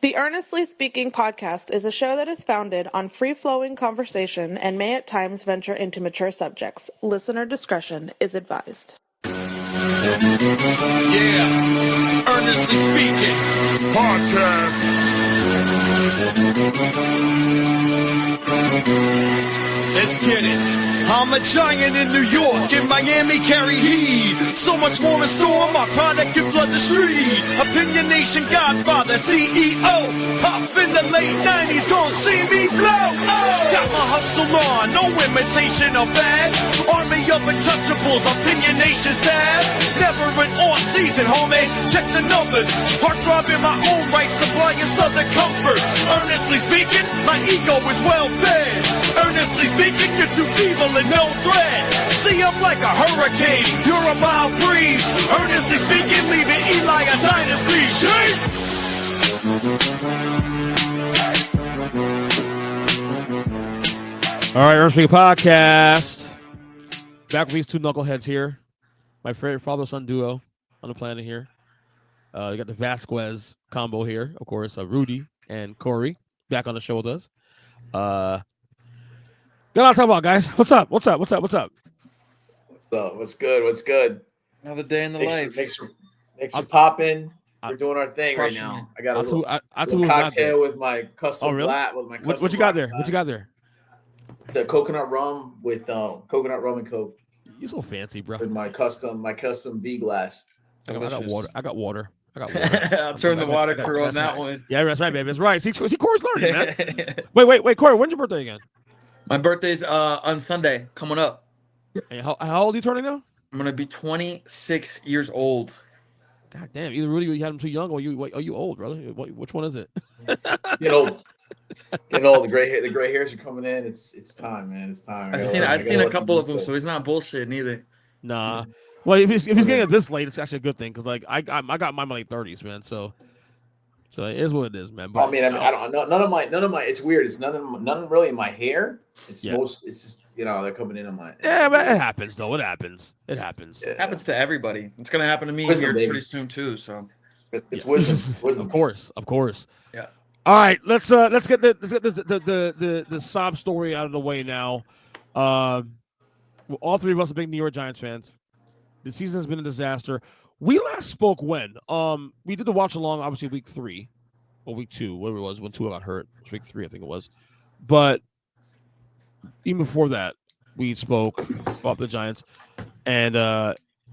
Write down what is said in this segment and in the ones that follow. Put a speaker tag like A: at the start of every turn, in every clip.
A: The Earnestly Speaking podcast is a show that is founded on free-flowing conversation and may at times venture into mature subjects. Listener discretion is advised.
B: Yeah, Earnestly Speaking podcast. Let's get it. I'm a giant in New York, in Miami carry heat. So much more in store, my product can flood the street. Opinion Nation Godfather, CEO. Puff in the late 90s, gon' see me blow. Oh, got my hustle on, no imitation of that. Army of untouchables, Opinion Nation staff. Never an off season, homie, check the numbers. Heart throbbing my own right, supplying southern comfort. Earnestly speaking, my ego is well fed. Earnestly speaking, you're too feeble and no threat. See, I'm like a hurricane, you're a mild breeze. Earnestly speaking, leaving Eli a dynasty. Shake!
C: All right, Earnestly Podcast. Back with these two knuckleheads here. My favorite father-son duo on the planet here. You got the Vazquez combo here, of course, Rudy and Cory back on the show with us. Got a lot to talk about, guys. What's up?
D: What's good?
E: Another day in the life.
D: Makes for popping. We're doing our thing right now. I got a little cocktail with my custom black.
C: What you got there? What you got there?
D: It's a coconut rum with coconut rum and Coke.
C: You so fancy, bro.
D: With my custom V glass.
C: I got water.
E: I'll turn the water crew on that one.
C: Yeah, that's right, baby. That's right. See, Cory's learning, man. Wait, Cory, when's your birthday again?
E: My birthday's on Sunday, coming up.
C: And how old are you turning now?
E: I'm gonna be 26 years old.
C: God damn! Either Rudy, you had him too young, or you old, brother? Which one is it?
D: The gray hairs are coming in. It's time, man. It's time.
E: I've seen a couple of them, so he's not bullshitting either.
C: Nah. Well, if he's getting it this late, it's actually a good thing because I got mine in my late 30s, man. So it is what it is, man. But,
D: I don't know. None of my. It's weird. It's none really in my hair. It's just they're coming in on my.
C: Yeah, but it happens though. It happens.
D: Yeah.
E: It happens to everybody. It's gonna happen to me here pretty soon too. So
D: it's wisdom.
C: Of course.
E: Yeah.
C: All right, let's get the sob story out of the way now. All three of us are big New York Giants fans. The season has been a disaster. We last spoke when? We did the watch along, obviously week 3 or week 2, whatever it was, when Tua got hurt. It was week 3, I think it was. But even before that, we spoke about the Giants. And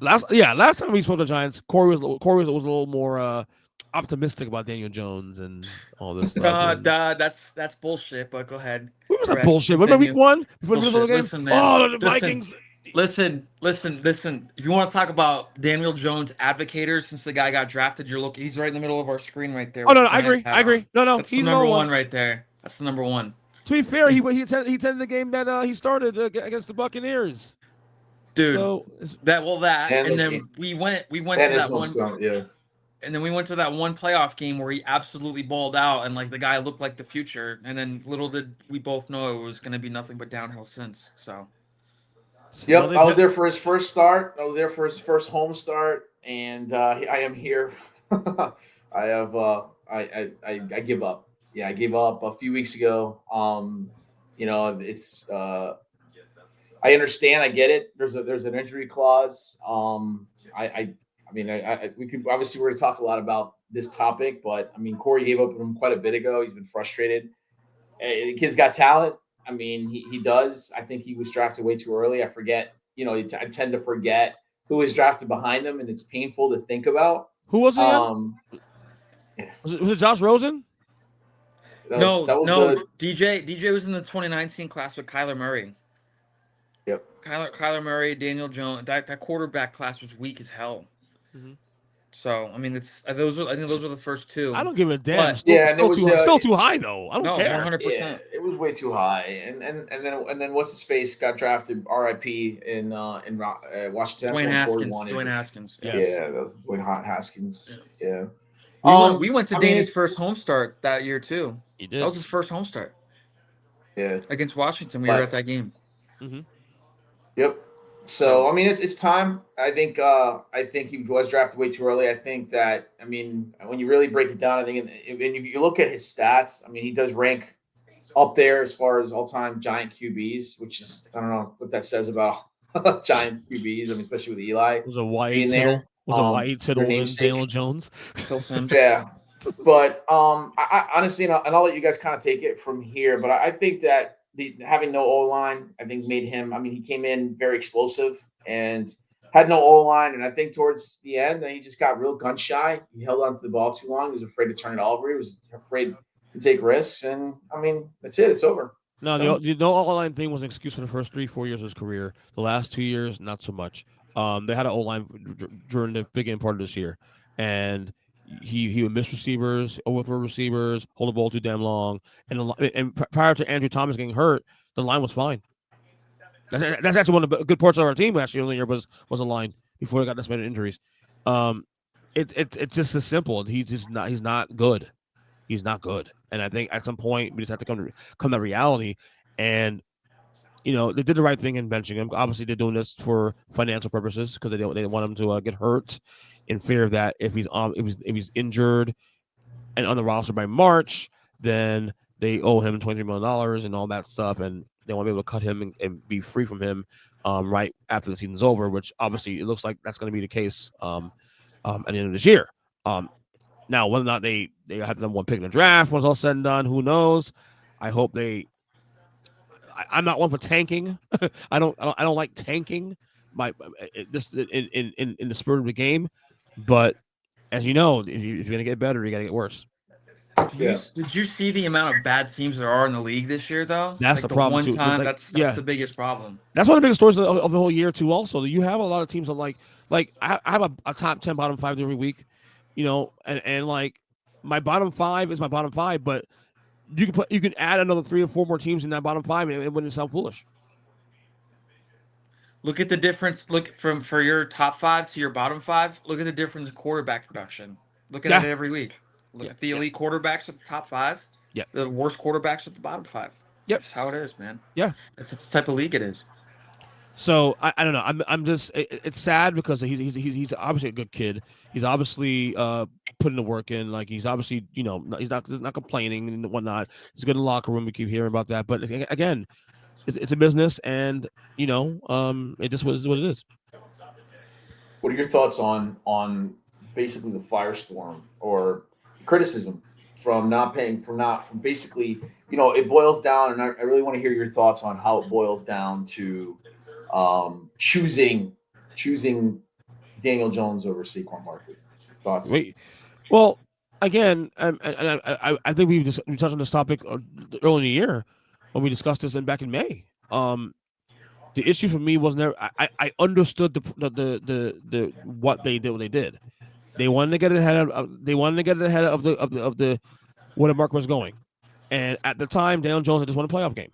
C: last time we spoke to the Giants, Cory was a little more optimistic about Daniel Jones and all this stuff.
E: That's bullshit. But go ahead.
C: What was that bullshit? Remember week 1?
E: Listen, man.
C: Oh, the Vikings.
E: Listen. If you want to talk about Daniel Jones advocators since the guy got drafted, he's right in the middle of our screen right there.
C: Oh no, I agree. No,
E: that's
C: he's
E: the number one right there. That's the number one.
C: To be fair, he attended the game that he started against the Buccaneers.
E: Dude,
C: so,
E: and then we went to that one.
D: Yeah.
E: And then we went to that one playoff game where he absolutely balled out, and like the guy looked like the future. And then little did we both know it was going to be nothing but downhill since. So.
D: Yep, I was there for his first start. I was there for his first home start, and I am here. I give up. Yeah, I gave up a few weeks ago. It's I understand. I get it. There's an injury clause. We could obviously we're going to talk a lot about this topic, but I mean, Cory gave up on him quite a bit ago. He's been frustrated. The kid's got talent. I mean, he does. I think he was drafted way too early. I forget. I tend to forget who was drafted behind him, and it's painful to think about.
C: Who was it? Was it Josh Rosen?
E: No. DJ was in the 2019 class with Kyler Murray.
D: Yep.
E: Kyler Murray, Daniel Jones. That quarterback class was weak as hell. Mm-hmm. So I mean, those are the first two.
C: I don't give a damn.
E: But,
C: still too high though. I don't care.
E: 100%.
D: Yeah, it was way too high. And then what's his face got drafted RIP in Washington.
E: Dwayne Haskins.
D: Yes. Yeah, that was Dwayne Haskins. Yeah.
E: We went to Danny's first home start that year too.
C: He did.
E: That was his first home start.
D: Yeah.
E: Against Washington, we were at that game.
C: Mm-hmm.
D: Yep. So I mean, it's time. I think he was drafted way too early. I think that when you really break it down, I think if you look at his stats, I mean, he does rank up there as far as all-time Giant QBs, which is I don't know what that says about Giant QBs. I mean, especially with Eli
C: It was a White
D: being
C: Tittle.
D: there.
C: Was a White Tittle and
D: namesake.
C: Daniel Jones.
E: Phil Simms.
D: Yeah. But I honestly, and I'll let you guys kind of take it from here. But I think that having no O line, I think made him. I mean, he came in very explosive and had no O line, and I think towards the end, he just got real gun shy. He held on to the ball too long. He was afraid to turn it over. He was afraid to take risks, and I mean, that's it. It's over.
C: No, the no O-line thing was an excuse for the first 3-4 years of his career. The last 2 years, not so much. They had an O-line during the big end part of this year, and he would miss receivers, overthrow receivers, hold the ball too damn long, and prior to Andrew Thomas getting hurt, the line was fine. That's actually one of the good parts of our team last year. The year was a line before they got this many injuries. It's just as simple. He's not good. He's not good. And I think at some point we just have to come to reality. And they did the right thing in benching him. Obviously, they're doing this for financial purposes because they didn't want him to get hurt, in fear of that if he's injured and on the roster by March, then they owe him $23 million and all that stuff, and they want to be able to cut him and be free from him right after the season's over. Which obviously it looks like that's going to be the case at the end of this year. Now, whether or not they have the number one pick in the draft, when it's all said and done, who knows? I hope they. I'm not one for tanking. I don't like tanking. This in the spirit of the game, but as you know, if you're gonna get better, you gotta get worse.
E: Did you see the amount of bad teams there are in the league this year, though?
C: That's the problem too.
E: That's the biggest problem.
C: That's one of the biggest stories of the whole year too. Also, you have a lot of teams that like I have a top 10, bottom 5 every week. And like my bottom 5 is my bottom 5, but you can add another 3 or 4 more teams in that bottom 5, and it wouldn't sound foolish.
E: Look at the difference. Look for your top 5 to your bottom 5. Look at the difference in quarterback production. Look at it every week. Look at the elite quarterbacks at the top 5.
C: Yeah.
E: The worst quarterbacks at the bottom 5.
C: Yep.
E: That's how it is, man.
C: Yeah.
E: That's the type of league it is.
C: So I don't know. I'm just it's sad because he's obviously a good kid. He's obviously putting the work in. Like he's obviously he's not complaining and whatnot. He's good in the locker room. We keep hearing about that. But again, it's a business, and it just is what it is.
D: What are your thoughts on basically the firestorm or criticism from basically it boils down, and I really want to hear your thoughts on how it boils down to choosing Daniel Jones over Saquon Barkley. Thoughts?
C: Wait, well, again, I think we touched on this topic early in the year when we discussed this back in May. The issue for me was never. I understood the what they did. They wanted to get ahead of. They wanted to get ahead of the where the market was going, and at the time, Daniel Jones had just won a playoff game.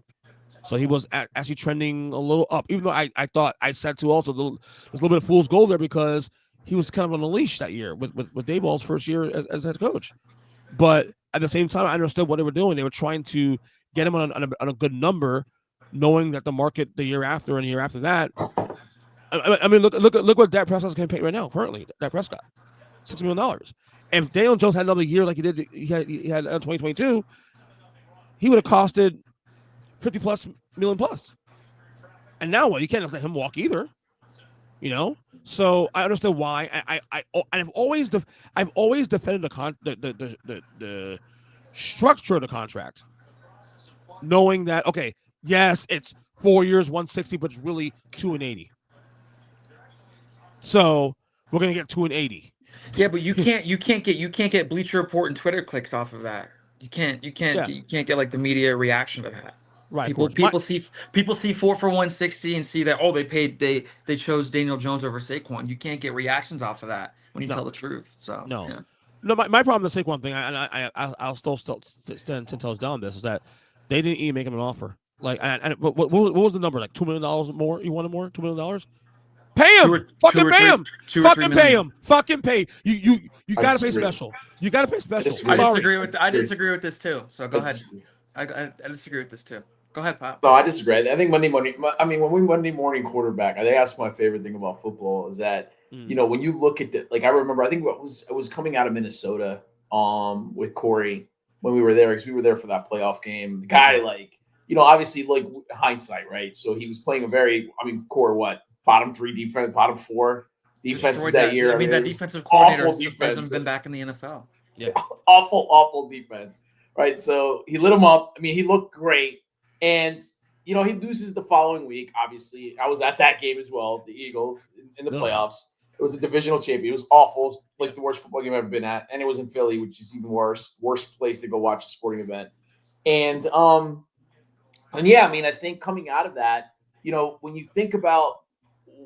C: So he was actually trending a little up, even though I thought I said to also there's a little bit of fool's gold there because he was kind of on a leash that year with Daboll's first year as head coach. But at the same time, I understood what they were doing. They were trying to get him on a good number, knowing that the market the year after and the year after that. I mean, look what Dak Prescott's getting paid right now. Currently, Dak Prescott, $6 million. If Daniel Jones had another year like he had in 2022, he would have costed $50+ million. And now what? You can't let him walk either. So I understand why. I've always defended the structure of the contract, knowing that yes, it's 4 years, 160, but it's really 2 and 80. So we're gonna get 2 and 80.
E: Yeah, but you can't get Bleacher Report and Twitter clicks off of that. You can't get like the media reaction to that.
C: Right.
E: People see 4 for 160 and see that they chose Daniel Jones over Saquon. You can't get reactions off of that when you tell the truth. So
C: no.
E: Yeah.
C: No, my problem with the Saquon thing, I'll still stand 10 toes down on this, is that they didn't even make him an offer. Like, what was the number? Like $2 million more? You wanted more? $2 million? Pay him! Fucking pay him! Fucking pay him! Fucking pay! You gotta pay special. You gotta pay special.
E: I disagree with this too. So go ahead. I disagree with this too. Go ahead, Pop.
D: No, I disagree. I think Monday morning quarterback, I think that's my favorite thing about football is that, when you look at I remember, I think it was coming out of Minnesota with Corey when we were there, because we were there for that playoff game. The guy, obviously, hindsight, right? So he was playing Corey, bottom 3 defense, bottom 4 defenses that year.
E: I mean, that defensive coordinator hasn't been back in the NFL.
C: Yeah.
D: Awful defense, right? So he lit him up. I mean, he looked great. And, he loses the following week. Obviously, I was at that game as well, the Eagles in the playoffs. It was a divisional champion. It was awful, the worst football game I've ever been at. And it was in Philly, which is even worse. Worst place to go watch a sporting event. And yeah, I mean, I think coming out of that, when you think about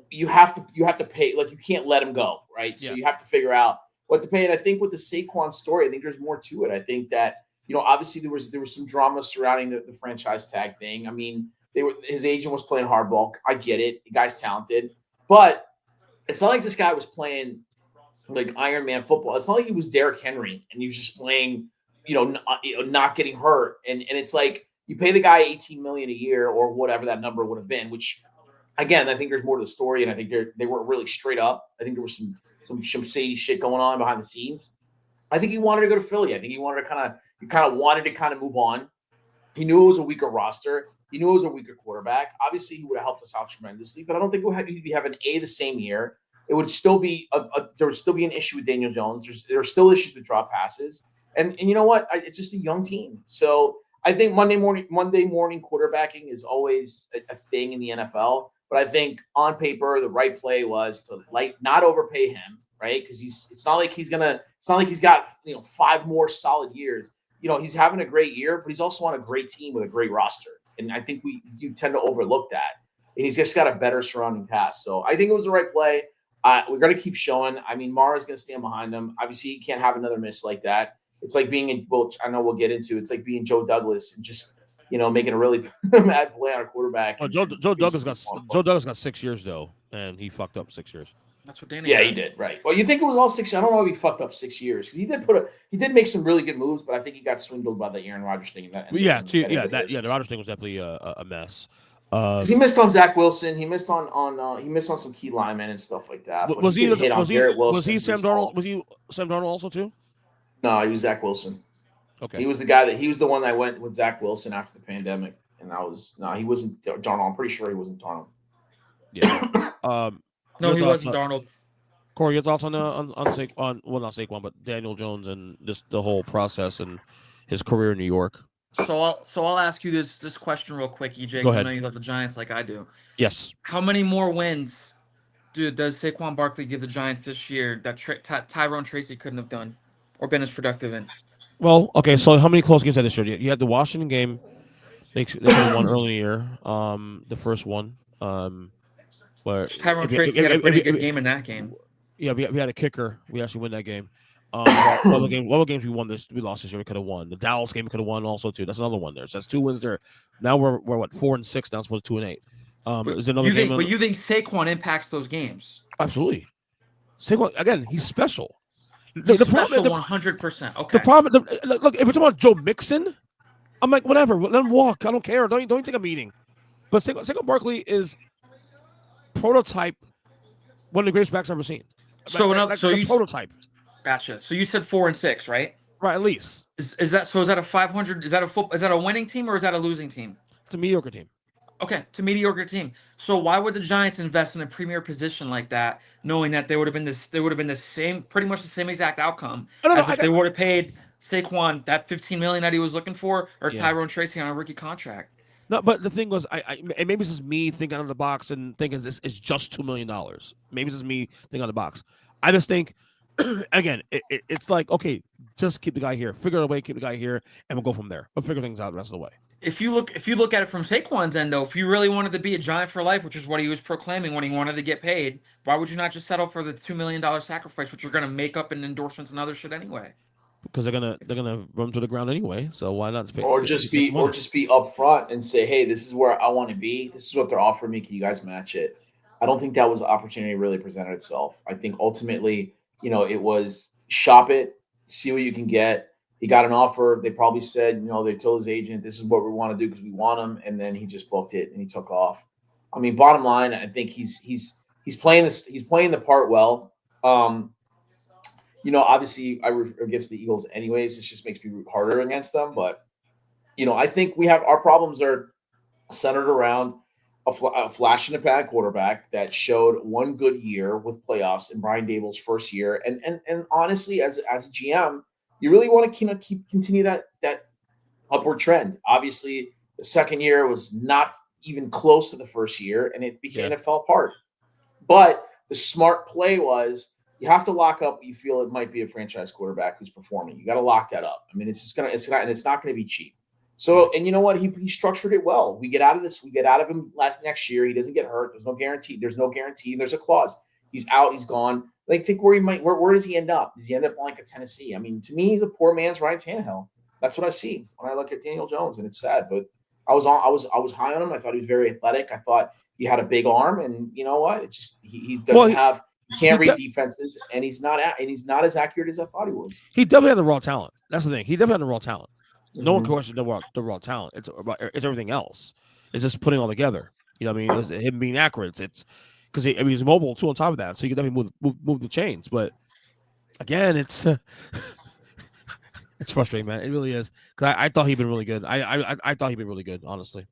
D: you have to pay, you can't let him go, right? So you have to figure out what to pay. And I think with the Saquon story, I think there's more to it. I think that, obviously there was some drama surrounding the franchise tag thing. I mean, his agent was playing hardball. I get it. The guy's talented. But it's not like this guy was playing Iron Man football. It's not like he was Derrick Henry and he was just playing, not getting hurt. And it's like you pay the guy $18 million a year or whatever that number would have been, which again, I think there's more to the story. And I think they weren't really straight up. I think there was some shady shit going on behind the scenes. I think he wanted to go to Philly. I think he wanted to move on. He knew it was a weaker roster. He knew it was a weaker quarterback. Obviously, he would have helped us out tremendously, but I don't think he'd be having the same year. It would still be there would still be an issue with Daniel Jones. There are still issues with drop passes, and you know what? It's just a young team. So I think Monday morning quarterbacking is always a thing in the NFL. But I think on paper, the right play was to not overpay him, right? Because it's not like he's got 5 more solid years. He's having a great year, but he's also on a great team with a great roster. And I think you tend to overlook that. And he's just got a better surrounding cast. So I think it was the right play. We're going to keep showing. I mean, Mara's going to stand behind him. Obviously, you can't have another miss like that. It's like being I know we'll get into. It's like being Joe Douglas and just making a really mad play on a quarterback.
C: Oh, Joe Douglas got 6 years though, and he fucked up 6 years.
E: That's what Danny.
D: Yeah, he did. Right. Well, you think it was all 6? I don't know if he fucked up 6 years because he did make some really good moves, but I think he got swindled by the Aaron Rodgers thing.
C: The Rodgers thing was definitely a mess.
D: He missed on Zach Wilson. He missed on some key linemen and stuff like that.
C: Was he Sam Darnold? Was he Sam Darnold also too?
D: No, he was Zach Wilson.
C: Okay.
D: He was the one that went with Zach Wilson after the pandemic, and he wasn't Darnold. I'm pretty sure he wasn't Darnold.
C: Yeah.
E: No, he wasn't Darnold.
C: Corey, your thoughts on not Saquon, but Daniel Jones and just the whole process and his career in New York.
E: So I'll ask you this question real quick, EJ.
C: Go ahead.
E: I know you love the Giants like I do.
C: Yes.
E: How many more wins does Saquon Barkley give the Giants this year that Tyrone Tracy couldn't have done or been as productive in?
C: Well, okay. So how many close games had this year? You had the Washington game. They could have won early in the year. The first one. Where
E: Tyrone Tracy had a pretty good game in that game.
C: Yeah, we had a kicker. We actually win that game. Other games we lost this year, we could have won. The Dallas game we could have won also too. That's another one there. So that's 2 wins there. Now we're what 4-6 now, supposed to 2-8. Is another game?
E: But you think Saquon impacts those games?
C: Absolutely. Saquon again, he's special.
E: The problem, 100%. Okay.
C: The problem, look, if we're talking about Joe Mixon, I'm like whatever. Let him walk. I don't care. Don't even take a meeting. But Saquon Barkley is prototype, one of the greatest backs I've ever seen. Prototype.
E: Gotcha. So you said 4-6, right?
C: Right, at least.
E: Is that a 500? Is that a winning team or is that a losing team?
C: It's a mediocre team.
E: Okay, it's a mediocre team. So why would the Giants invest in a premier position like that, knowing that they would have been the same, pretty much the same exact outcome if they would have paid Saquon that $15 million that he was looking for, or Tyrone Tracy on a rookie contract?
C: No, but the thing was, and maybe it's just me thinking out of the box and thinking this is just $2 million. Maybe it's just me thinking out of the box. I just think, again, it's like, okay, just keep the guy here. Figure out a way, keep the guy here, and we'll go from there. We'll figure things out the rest of the way.
E: If you look at it from Saquon's end, though, if you really wanted to be a Giant for life, which is what he was proclaiming when he wanted to get paid, why would you not just settle for the $2 million sacrifice, which you're going to make up in endorsements and other shit anyway?
C: Because they're gonna run to the ground anyway, so why not?
D: Or just be upfront and say, hey, this is where I want to be. This is what they're offering me. Can you guys match it? I don't think that was an opportunity really presented itself. I think ultimately, it was shop it, see what you can get. He got an offer. They probably said, they told his agent, this is what we want to do because we want him. And then he just booked it and he took off. I mean, bottom line, I think he's playing this. He's playing the part well. Obviously I root against the Eagles anyways. It just makes me root harder against them. But, I think our problems are centered around a flash in the pan quarterback that showed one good year with playoffs in Brian Daboll's first year. And honestly, as a GM, you really want to continue that upward trend. Obviously, the second year was not even close to the first year, and it fell apart. But the smart play was you have to lock up. You feel it might be a franchise quarterback who's performing. You got to lock that up. I mean, it's not going to be cheap. So, and you know what? He structured it well. We get out of this. We get out of him next year. He doesn't get hurt. There's no guarantee. There's a clause. He's out. He's gone. Think where he might. Where does he end up? Does he end up like a Tennessee? I mean, to me, he's a poor man's Ryan Tannehill. That's what I see when I look at Daniel Jones, and it's sad. But I was high on him. I thought he was very athletic. I thought he had a big arm, and you know what? It's just he doesn't have. He can't read defenses, and he's not as accurate as I thought he was.
C: He definitely had the raw talent. That's the thing. He definitely had the raw talent. No one questioned the raw talent. It's everything else. It's just putting all together. You know what I mean? It's him being accurate. It's because he's mobile too on top of that, so you can definitely move the chains. But again, it's it's frustrating, man. It really is. Because I thought he'd been really good. I thought he'd been really good, honestly.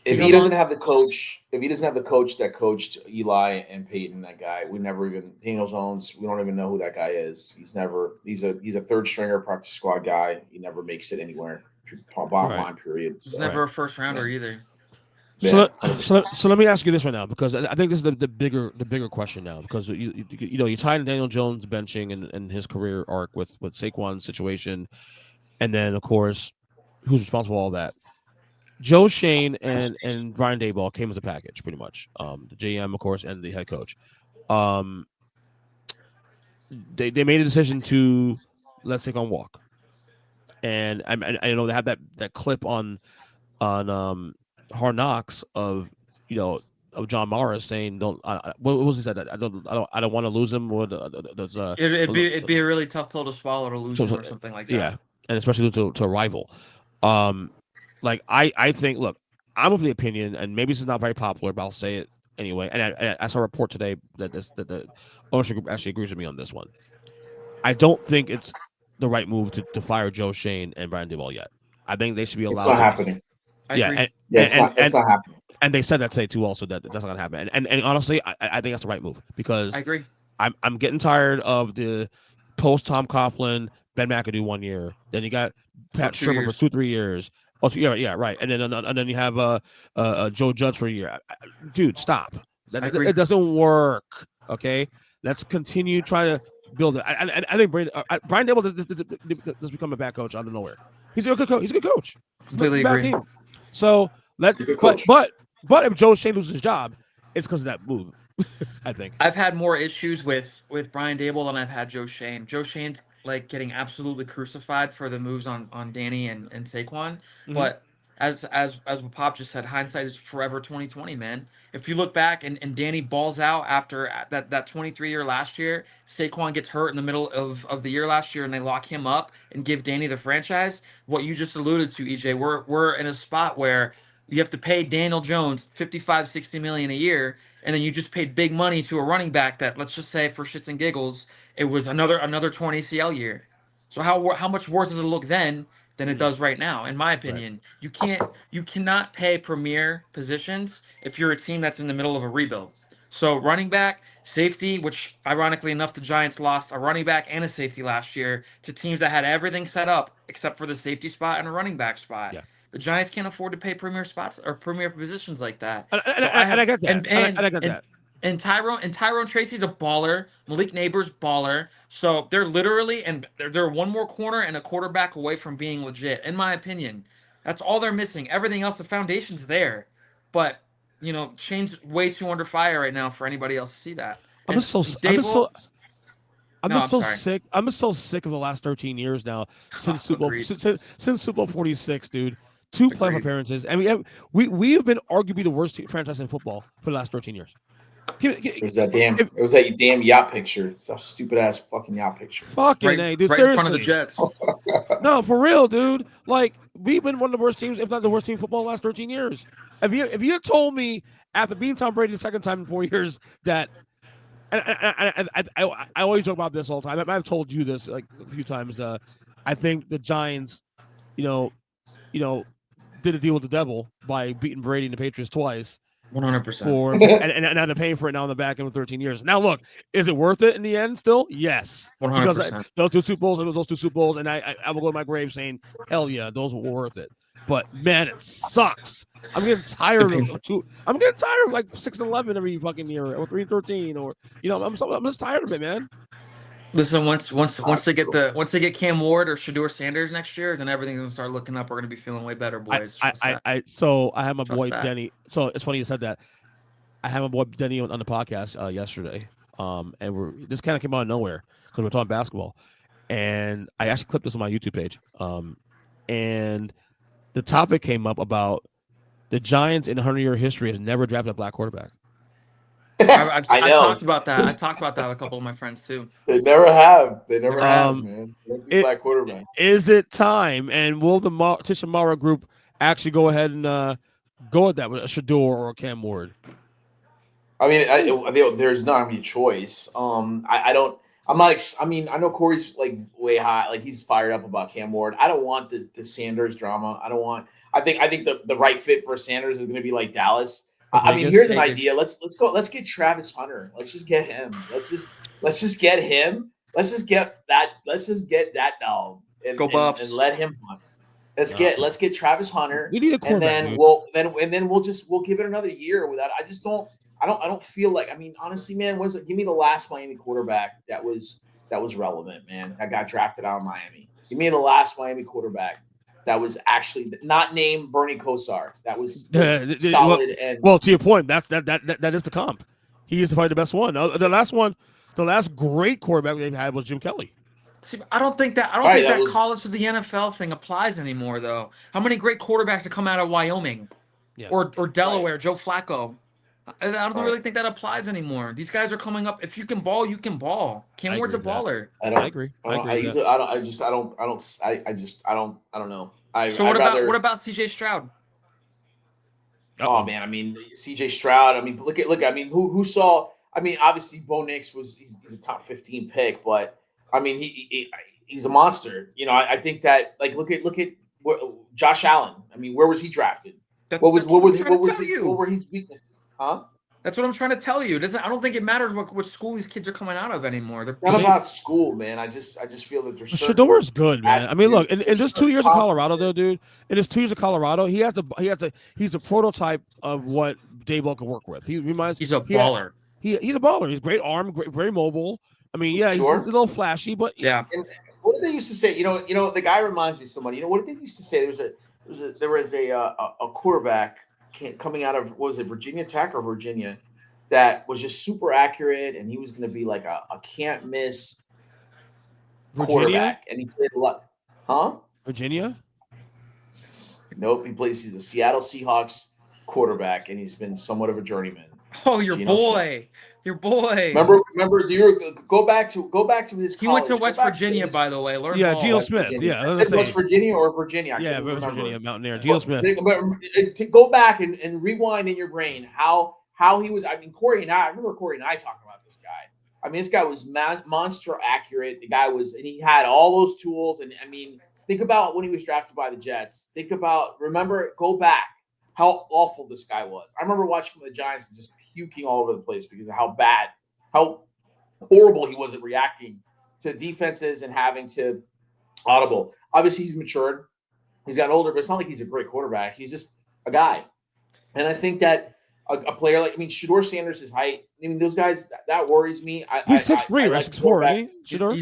D: If he doesn't have the coach that coached Eli and Peyton, that guy, Daniel Jones, we don't even know who that guy is. He's a third stringer practice squad guy. He never makes it anywhere. Bottom line, period.
E: He's never a first rounder either.
C: So let me ask you this right now, because I think this is the bigger question now, because you tied in Daniel Jones benching and his career arc with Saquon's situation, and then of course who's responsible for all that. Joe Shane and Brian Daboll came as a package, pretty much. The GM, of course, and the head coach. They made a decision to let Saquon walk, and I know they have that clip on Hard Knocks of John Morris saying, "Don't." What was he said? I don't want to lose him. Or
E: it'd be a really tough pill to swallow to lose him or something like that. Yeah,
C: and especially to a rival. I think, look, I'm of the opinion, and maybe this is not very popular, but I'll say it anyway. And I saw a report today that the ownership group actually agrees with me on this one. I don't think it's the right move to fire Joe Shane and Brian Daboll yet. I think they should be allowed.
D: It's not happening.
C: It's
D: not happening.
C: And they said that today too, also that that's not gonna happen. And honestly, I think that's the right move, because
E: I agree.
C: I'm getting tired of the post Tom Coughlin, Ben McAdoo 1 year. Then you got Pat Shermer for 2-3 years. Oh, yeah, right. And then you have Joe Judge for a year. Dude, stop. It doesn't work. Okay, let's continue trying to build it. I think Brian Daboll does become a bad coach out of nowhere. He's a good coach. He's a good coach.
E: Completely agree.
C: So but if Joe Shane loses his job, it's because of that move. I think
E: I've had more issues with Brian Daboll than I've had Joe Shane. Joe Shane's getting absolutely crucified for the moves on Danny and Saquon. Mm-hmm. But as what Pop just said, hindsight is forever 2020, man. If you look back and Danny balls out after that 23 year last year, Saquon gets hurt in the middle of the year last year, and they lock him up and give Danny the franchise. What you just alluded to, EJ, we're in a spot where you have to pay Daniel Jones $55-60 million a year, and then you just paid big money to a running back that, let's just say, for shits and giggles, it was another 20 ACL year. So how much worse does it look then than it does right now? In my opinion, right. You cannot pay premier positions if you're a team that's in the middle of a rebuild. So running back, safety, which ironically enough the Giants lost a running back and a safety last year to teams that had everything set up except for the safety spot and a running back spot. Yeah. The Giants can't afford to pay premier spots or premier positions like that.
C: And I get that. And I get that.
E: And Tyrone Tracy's a baller. Malik Neighbors, baller. So they're literally, and they're one more corner and a quarterback away from being legit, in my opinion. That's all they're missing. Everything else, the foundation's there. But, Shane's way too under fire right now for anybody else to see that.
C: I'm just so sick. I'm just so sick of the last 13 years now since Super Bowl 46, dude. 2 playoff appearances, and we have been arguably the worst franchise in football for the last 13 years.
D: It was that damn yacht picture. It's a stupid ass fucking yacht picture.
C: Fucking hey, dude.
E: Right
C: Seriously.
E: in front of the Jets.
C: No, for real, dude. Like, we've been one of the worst teams, if not the worst team in football, in the last 13 years. If you had told me after being Tom Brady the second time in 4 years that, and I always joke about this all the time. I've told you this like a few times. I think the Giants, you know, did a deal with the devil by beating Brady and the Patriots twice.
E: 100%.
C: And now they're paying for it now in the back end of 13 years. Now look, is it worth it in the end? Still, yes.
E: 100%.
C: Because those two Super Bowls, and I will go to my grave saying, hell yeah, those were worth it. But man, it sucks. I'm getting tired of like 6-11 every fucking year, or 3-13, or I'm just tired of it, man.
E: Listen, once they get Cam Ward or Shedeur Sanders next year, then everything's gonna start looking up. We're gonna be feeling way better, boys.
C: So I have my boy Denny. So it's funny you said that. I have my boy Denny on the podcast yesterday. And this kind of came out of nowhere because we're talking basketball, and I actually clipped this on my YouTube page. And the topic came up about the Giants in 100-year history has never drafted a black quarterback.
E: I talked about that. I talked about that with a couple of my friends too.
D: They never have, man. Black quarterbacks.
C: Is it time? And will the Tisha Mara group actually go ahead and go with that with a Shedeur or a Cam Ward?
D: I mean, there's not gonna be a choice. I know Corey's like way high, like he's fired up about Cam Ward. I don't want the Sanders drama. I think the right fit for Sanders is gonna be like Dallas. I mean, here's an idea. Let's go. Let's get Travis Hunter. Let's just get him. Let's just get him. Let's just get that dog and let him hunt. Let's get Travis Hunter.
C: We need a quarterback,
D: and then we'll give it another year without. I don't feel like. I mean, honestly, man, give me the last Miami quarterback that was relevant, man. That got drafted out of Miami. Give me the last Miami quarterback that was actually not named Bernie Kosar. That was solid.
C: Well, to your point, that is the comp. He is probably the best one. The last great quarterback they've had was Jim Kelly.
E: See, I don't think that college to the NFL thing applies anymore, though. How many great quarterbacks have come out of Wyoming, or Delaware? Right. Joe Flacco. I don't really think that applies anymore. These guys are coming up. If you can ball, you can ball. Cam Ward's a baller.
C: I agree.
D: I don't know.
E: What about CJ Stroud?
D: Oh man, I mean CJ Stroud. I mean, look. I mean, who saw? I mean, obviously Bo Nix he's a top 15 pick, but I mean he's a monster. You know, I think that like look at Josh Allen. I mean, where was he drafted? What were his weaknesses? Huh?
E: That's what I'm trying to tell you. I don't think it matters what school these kids are coming out of anymore. They're
D: not about school, man. I just feel that there's
C: Shedeur's good, man. I mean, look, in just 2 years of Colorado, though, dude. In his 2 years of Colorado, he's a prototype of what Daboll can work with. He's a baller. He's a baller. He's great arm, very mobile. I mean, yeah, he's a little flashy, but
E: yeah.
D: And what did they used to say? You know, the guy reminds me of somebody. You know, what did they used to say? There was a quarterback coming out of, what was it, Virginia Tech or Virginia, that was just super accurate, and he was going to be like a can't miss quarterback, and he played a lot. Huh?
C: Virginia?
D: Nope, he's a Seattle Seahawks quarterback, and he's been somewhat of a journeyman.
E: Oh, your boy.
D: Remember? Do you go back to his?
E: He went to West Virginia, by the way.
C: Geno Smith.
D: Virginia. West Virginia or Virginia?
C: West Virginia, Mountaineer. Geno Smith.
D: To go back and rewind in your brain how he was. I mean, I remember Corey and I talking about this guy. I mean, this guy was monster accurate. The guy was, and he had all those tools. And I mean, think about when he was drafted by the Jets. Go back how awful this guy was. I remember watching the Giants and just puking all over the place because of how horrible he was at reacting to defenses and having to audible. Obviously, he's matured. He's gotten older, but it's not like he's a great quarterback. He's just a guy. And I think that a player like, Shedeur Sanders' height, I mean, those guys, that worries me.
C: He's 6'3", right? 6'4", right? Shedeur?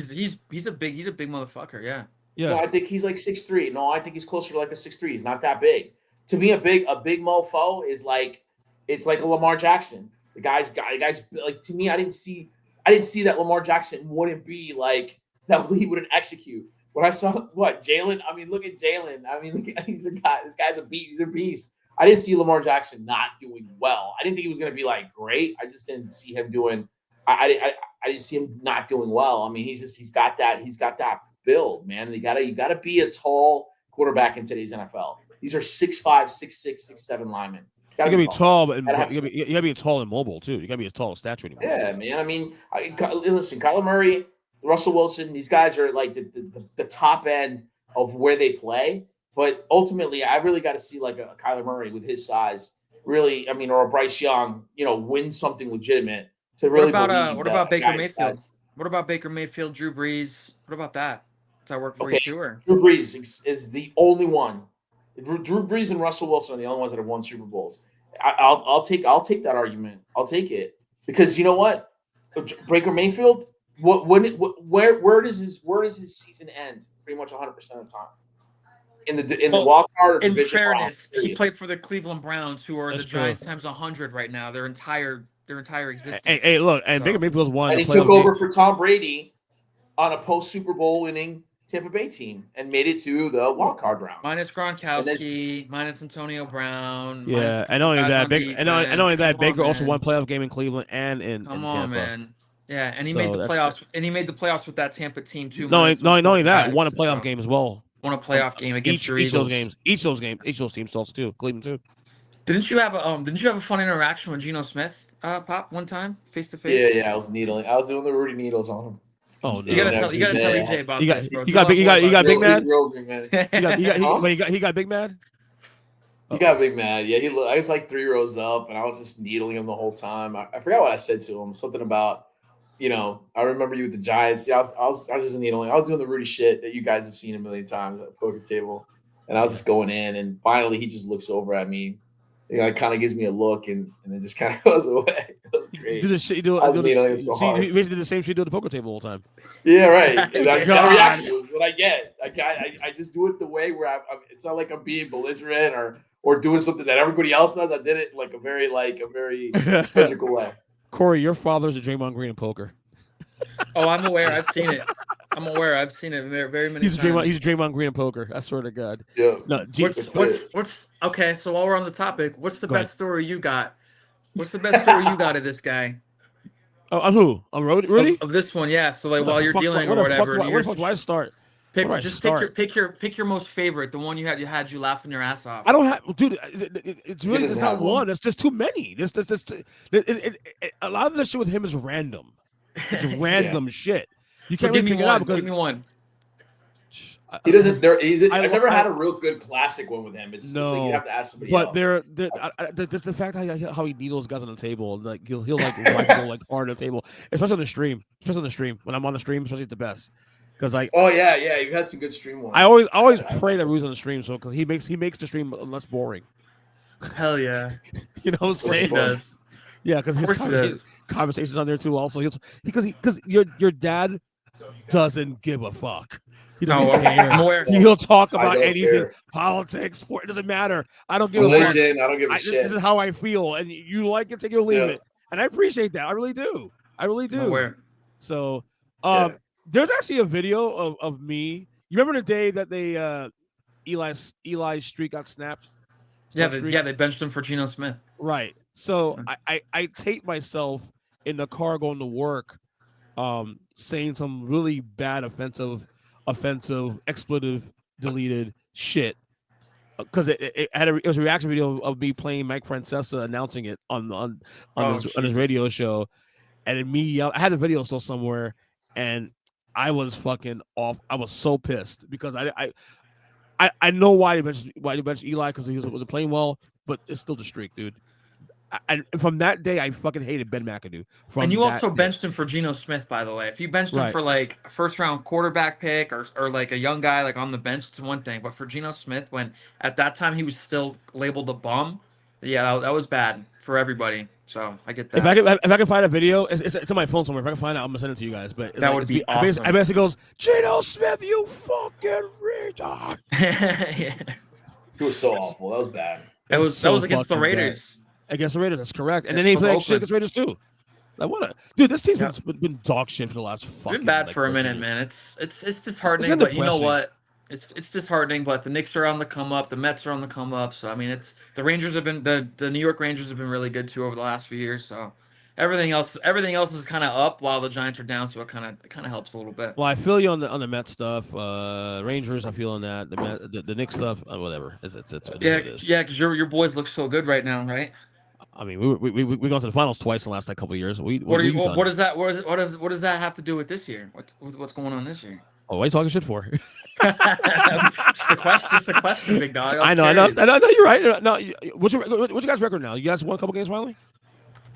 E: He's a big motherfucker, yeah.
C: Yeah.
D: No, I think he's like 6'3". No, I think he's closer to like a 6'3". He's not that big. To me, a big mofo is like, it's like a Lamar Jackson. The guy's like, to me, I didn't see that Lamar Jackson wouldn't be like that. He wouldn't execute. When I saw Jalen, I mean, look at Jalen. I mean, he's a guy. This guy's a beast. He's a beast. I didn't see Lamar Jackson not doing well. I didn't think he was going to be like great. I just didn't see him doing. I didn't see him not doing well. I mean, he's got that build, man. You gotta be a tall quarterback in today's NFL. These are 6'5", 6'6", 6'7" linemen.
C: You gotta be tall, but you gotta be tall and mobile too. You gotta be as tall as stature anymore.
D: Yeah, man. I mean, listen, Kyler Murray, Russell Wilson, these guys are like the top end of where they play. But ultimately, I really got to see like a Kyler Murray with his size, really. I mean, or a Bryce Young, win something legitimate to really.
E: What about Baker Mayfield? What about Baker Mayfield, Drew Brees? What about that? Does that work for you too? Or?
D: Drew Brees is the only one. Drew Brees and Russell Wilson are the only ones that have won Super Bowls. I'll take that argument. I'll take it because you know what, Baker Mayfield. Where does his season end? Pretty much 100% of the time. In the wild card.
E: In fairness, he played for the Cleveland Browns, who are the Giants times 100 right now. Their entire existence.
C: Hey, look, and Baker Mayfield's won.
D: And he took over for Tom Brady on a post Super Bowl winning Tampa Bay team and made it to the wild card round.
E: Minus Gronkowski, minus Antonio Brown.
C: Yeah, and not only that, Baker also won playoff game in Cleveland and in Tampa. Come on, man.
E: Yeah, and he made the playoffs. And he made the playoffs with that Tampa team too.
C: Not only that, won a playoff game as well.
E: Won a playoff game against your Eagles.
C: Each of those teams also too. Cleveland too.
E: Didn't you have a fun interaction with Geno Smith, Pop, one time, face to face?
D: Yeah, I was needling. I was doing the Rudy needles on him.
C: Oh, no.
E: You gotta tell EJ about this, bro.
C: You got big mad. He got big mad.
D: He got big mad. Yeah, I was like 3 rows up, and I was just needling him the whole time. I forgot what I said to him. Something about. I remember you with the Giants. Yeah, I was just needling. I was doing the Rudy shit that you guys have seen a million times at the poker table, and I was just going in. And finally, he just looks over at me. Kind of gives me a look, and then just kind of goes away. It was great. I was needling so hard.
C: You basically did the same shit you do at the poker table all the time.
D: Yeah, right. That's the reaction. Was what I get. I just do it the way where it's not like I'm being belligerent or doing something that everybody else does. I did it like a very surgical way.
C: Corey, your father's a Draymond Green in poker.
E: Oh, I'm aware. I've seen it. I've seen it very many times.
C: He's a Draymond Green in poker. I swear to God.
D: Yeah.
C: No,
E: what's okay? So while we're on the topic, what's the best story you got? What's the best story you got of this guy?
C: Oh, on who? On Rudy?
E: Of this one, yeah. So like while you're dealing or whatever.
C: Where the fuck do I start?
E: Pick your most favorite, the one you had you laughing your ass off.
C: I don't have, dude. It's really just not one. There's just too many. A lot of this shit with him is random. It's random shit. You can't really pick it out because
E: give me one.
D: He doesn't. I've never had a real good classic one with him. It's like you have to ask somebody.
C: But there's the fact how he needles guys on the table, and like he'll like rifle like hard on the table, especially on the stream. When I'm on the stream, especially at the best. Because
D: you've had some good stream ones.
C: I always pray that Rudy's on the stream, so because he makes the stream less boring.
E: Hell yeah,
C: you know what I'm saying?
E: He does.
C: Yeah, because his conversations on there too. Also, because your dad doesn't give a fuck. He doesn't care. He'll talk about anything, politics, sport. It doesn't matter. I don't give
D: a fuck. I don't give a shit.
C: This is how I feel, and you like it, take it or leave it. And I appreciate that. I really do. So, there's actually a video of me. You remember the day that they Eli's streak got snapped?
E: Yeah, they benched him for Geno Smith.
C: Right. So I taped myself in the car going to work, saying some really bad offensive, expletive, deleted shit. Because it was a reaction video of me playing Mike Francesa announcing it on his radio show, and me yell. I had the video still somewhere, and I was fucking off. I was so pissed because I know why you benched Eli because he wasn't playing well, but it's still the streak, dude. And from that day, I fucking hated Ben McAdoo.
E: And you also benched him for Geno Smith, by the way. If you benched him for like a first round quarterback pick or like a young guy like on the bench, it's one thing. But for Geno Smith, when at that time he was still labeled a bum, yeah, that was bad for everybody. So I get that.
C: If I can find a video, it's on my phone somewhere. If I can find it, I'm gonna send it to you guys. But
E: that would be awesome.
C: I basically goes, Geno Smith, you fucking retard.
E: Yeah.
D: He was so awful. That was bad.
E: That was against the Raiders.
C: Against the Raiders, that's correct. And then he played shit against Raiders too. Like what? Dude, this team's been dog shit for the last fucking.
E: Been bad for a minute, man. It's disheartening, but you know what? it's disheartening. But the Knicks are on the come up, the Mets are on the come up. So I mean, it's the Rangers have been the New York Rangers have been really good too over the last few years. So everything else is kind of up while the Giants are down. So it kind of helps a little bit.
C: Well, I feel you on the Mets stuff. Rangers, I feel on that. The Knicks stuff, whatever. It's what it is.
E: Yeah, because your boys look so good right now, right?
C: I mean, we gone to the finals twice in the last couple of years. What
E: does that have to do with this year? What's going on this year?
C: Oh, what are you talking shit for?
E: Just a question, big dog.
C: I know. You're right. No, what's your guys' record now? You guys won a couple games finally?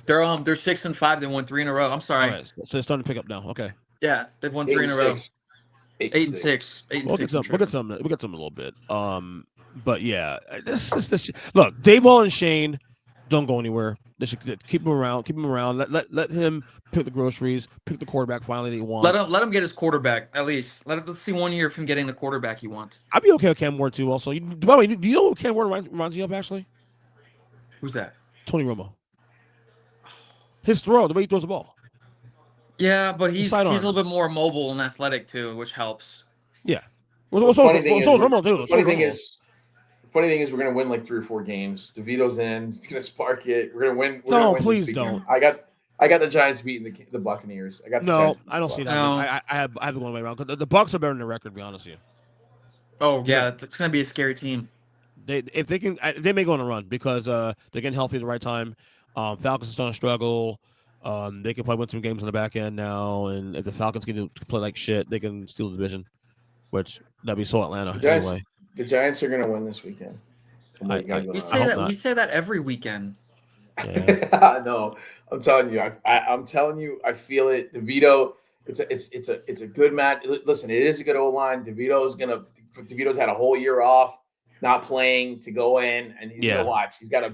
E: They're 6-5. They won 3 in a row. I'm sorry.
C: Right, so it's starting to pick up now. Okay.
E: Yeah, they've won 3 in a row. 8-6.
C: We'll get some a little bit. But yeah, this. Look, Dayball and Shane don't go anywhere. They should keep him around. Let him pick the groceries, pick the quarterback finally that he wants.
E: Let him get his quarterback at least. Let's see 1 year of him getting the quarterback he wants.
C: I'd be okay with Cam Ward too. Also, by the way, do you know who Cam Ward reminds you of actually?
E: Who's that?
C: Tony Romo. His throw, the way he throws the ball.
E: Yeah, but he's a little bit more mobile and athletic too, which helps.
C: Yeah.
D: Funny thing is, we're gonna win like 3 or 4 games. DeVito's in. It's gonna spark it. We're gonna win.
C: Please don't.
D: I got the Giants beating the Buccaneers.
C: I don't see that. No. I have the one way around. The Bucs are better than the record. To be honest with you.
E: Oh yeah, that's gonna be a scary team.
C: They may go on a run because they're getting healthy at the right time. Falcons are starting to struggle. They can probably win some games on the back end now, and if the Falcons can play like shit, they can steal the division, which that'd be so Atlanta anyway.
D: The Giants are going to win this weekend.
E: We say that every weekend.
C: Yeah.
D: No, I'm telling you. I'm telling you. I feel it. DeVito. It's a good match. Listen, it is a good O-line. DeVito's had a whole year off, not playing to go in, and he's gonna watch. He's got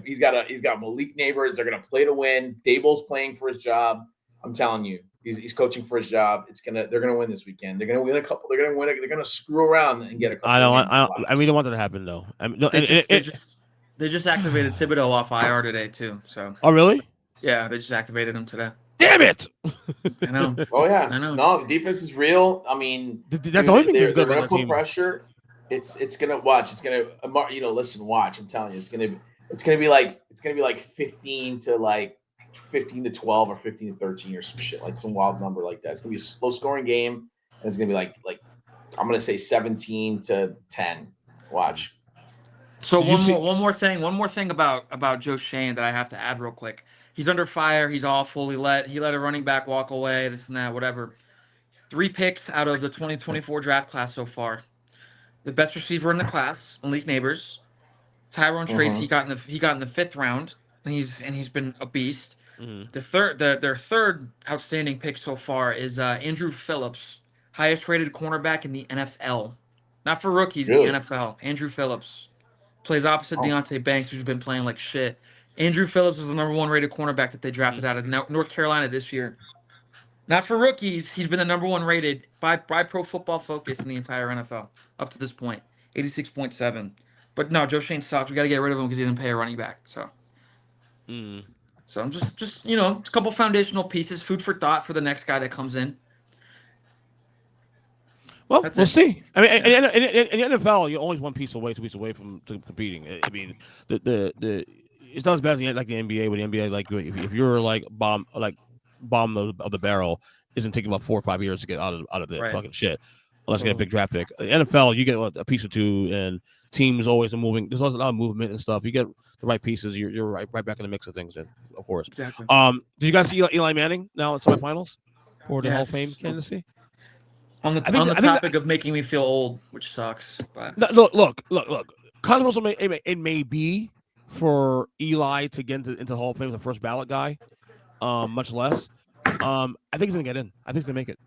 D: Malik Neighbors. They're gonna play to win. Dable's playing for his job. I'm telling you, he's coaching for his job. They're gonna win this weekend. They're gonna win a couple. They're gonna win. They're gonna screw around and get a couple.
C: We don't want that to happen though.
E: They just activated Thibodeau off IR today too. So.
C: Oh really?
E: Yeah, they just activated him today.
C: Damn it!
E: I know.
D: Oh yeah.
E: I know.
D: No, the defense is real. I mean,
C: that's the only thing that's good
D: about
C: the team.
D: Pressure. It's gonna watch. It's gonna listen. Watch. I'm telling you, it's gonna be like 15 to 12 or 15 to 13 or some shit, like some wild number like that. It's gonna be a low scoring game, and it's gonna be like I'm gonna say 17 to 10. Watch.
E: So one more thing about Joe Shane that I have to add real quick. He's under fire. He's awful. He let a running back walk away. This and that, whatever. 3 picks out of the 2024 draft class so far. The best receiver in the class, Malik Neighbors. Tyrone Trace, he got in the 5th round, and he's been a beast. Mm-hmm. Their third outstanding pick so far is Andrew Phillips, highest rated cornerback in the NFL. Not for rookies, really? The NFL. Andrew Phillips plays opposite Deontay Banks, who's been playing like shit. Andrew Phillips is the number 1 rated cornerback that they drafted out of North Carolina this year. Not for rookies, he's been the number 1 rated by Pro Football Focus in the entire NFL up to this point, 86.7. But no, Joe Shane sucks. We got to get rid of him because he didn't pay a running back. So, So I'm just a couple foundational pieces, food for thought for the next guy that comes in.
C: Well, we'll see. I mean, in the NFL, you're always 2 pieces away from competing. I mean, it's not as bad as like the NBA. With the NBA, like if you're like bottom of the barrel, isn't taking about 4 or 5 years to get out of the fucking shit, unless you get a big draft pick. The NFL, you get a piece or 2, and teams always are moving. There's always a lot of movement and stuff. You get the right pieces, you're right back in the mix of things. Of course.
E: Exactly.
C: Did you guys see Eli Manning now in semifinals for the Hall of Fame candidacy?
E: On the topic of making me feel old, which sucks. But
C: look. Controversial it may be for Eli to get into the Hall of Fame as the first ballot guy, much less. I think he's gonna get in. I think he's gonna make it.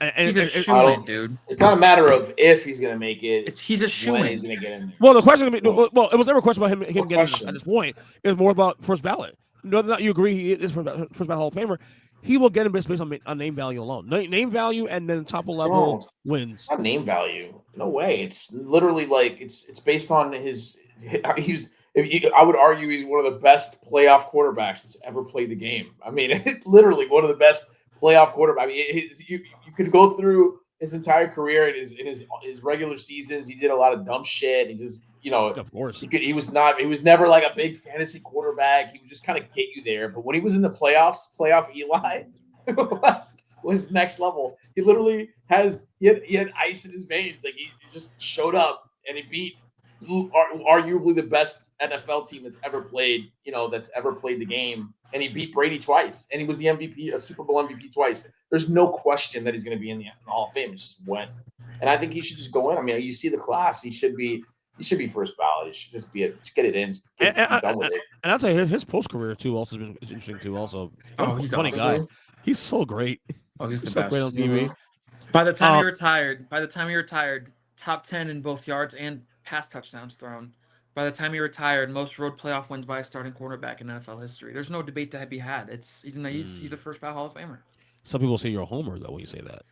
C: And
E: he's a shoo-in, dude.
D: It's not a matter of if he's gonna make it.
E: He's a shoo-in.
D: He's gonna get in there.
C: Well, the question, it was never a question about him getting in at this point. It was more about first ballot. Whether or not you agree he is first ballot Hall of Famer, he will get him based on name value alone. Name value, and then top of level wins.
D: Not name value. No way. It's literally like it's based on his. I would argue he's one of the best playoff quarterbacks that's ever played the game. I mean, literally one of the best playoff quarterbacks. I mean, you could go through his entire career in his regular seasons, he did a lot of dumb shit. He just,
C: of course,
D: he was never like a big fantasy quarterback. He would just kind of get you there. But when he was in the playoffs, playoff Eli was next level. He literally he had ice in his veins. Like he just showed up and he beat arguably the best NFL team that's ever played, that's ever played the game. And he beat Brady twice. And he was the MVP, a Super Bowl MVP twice. There's no question that he's going to be in the Hall of Fame. It's just when. And I think he should just go in. I mean, you see the class. He should be first ballot. It should just get it in. Get done with it.
C: And I'll tell you, his post career too also has been interesting too. Also,
E: He's
C: a funny
E: awesome.
C: guy. He's so great.
E: Oh, he's the
C: so
E: best.
C: great on TV.
E: By the time he retired, top 10 in both yards and pass touchdowns thrown. By the time he retired, most road playoff wins by a starting quarterback in NFL history. There's no debate to be had. He's a first ballot Hall of Famer.
C: Some people say you're a homer though when you say that.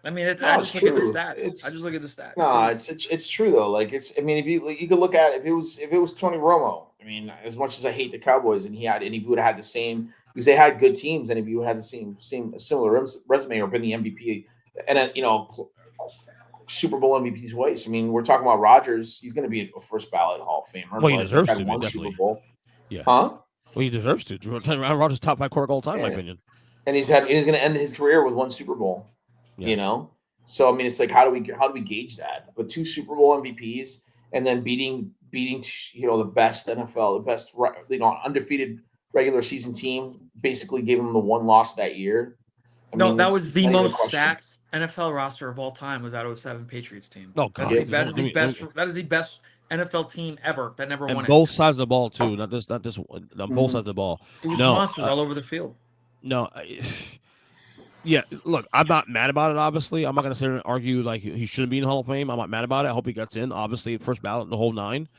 E: I mean, I just look at the stats. I just look at the stats.
D: No, it's true though. Like I mean, if you could look at it, if it was Tony Romo. I mean, as much as I hate the Cowboys, and he would have had the same, because they had good teams, and if you would have the similar resume or been the MVP, and then Super Bowl MVP twice. I mean, we're talking about Rodgers. He's going to be a first ballot Hall of Famer.
C: Well, he deserves to.
D: One
C: Definitely.
D: Super Bowl.
C: Yeah.
D: Huh?
C: Well, he deserves to. Rodgers top 5 quarterback all time, in my opinion.
D: And he's going to end his career with one Super Bowl. Yeah. So I mean, it's like how do we gauge that? But 2 Super Bowl MVPs and then beating the best NFL, the best undefeated regular season team, basically gave him the one loss that year.
E: That was the most stacked NFL roster of all time. Was that 2007 Patriots team?
C: Oh God,
E: that is the best. That is the best NFL team ever that never won it.
C: Both sides of the ball too, not just on both sides of the ball.
E: It was monsters all over the field.
C: No, yeah. Look, I'm not mad about it. Obviously, I'm not going to sit here and argue like he shouldn't be in the Hall of Fame. I'm not mad about it. I hope he gets in. Obviously, first ballot, the whole 9.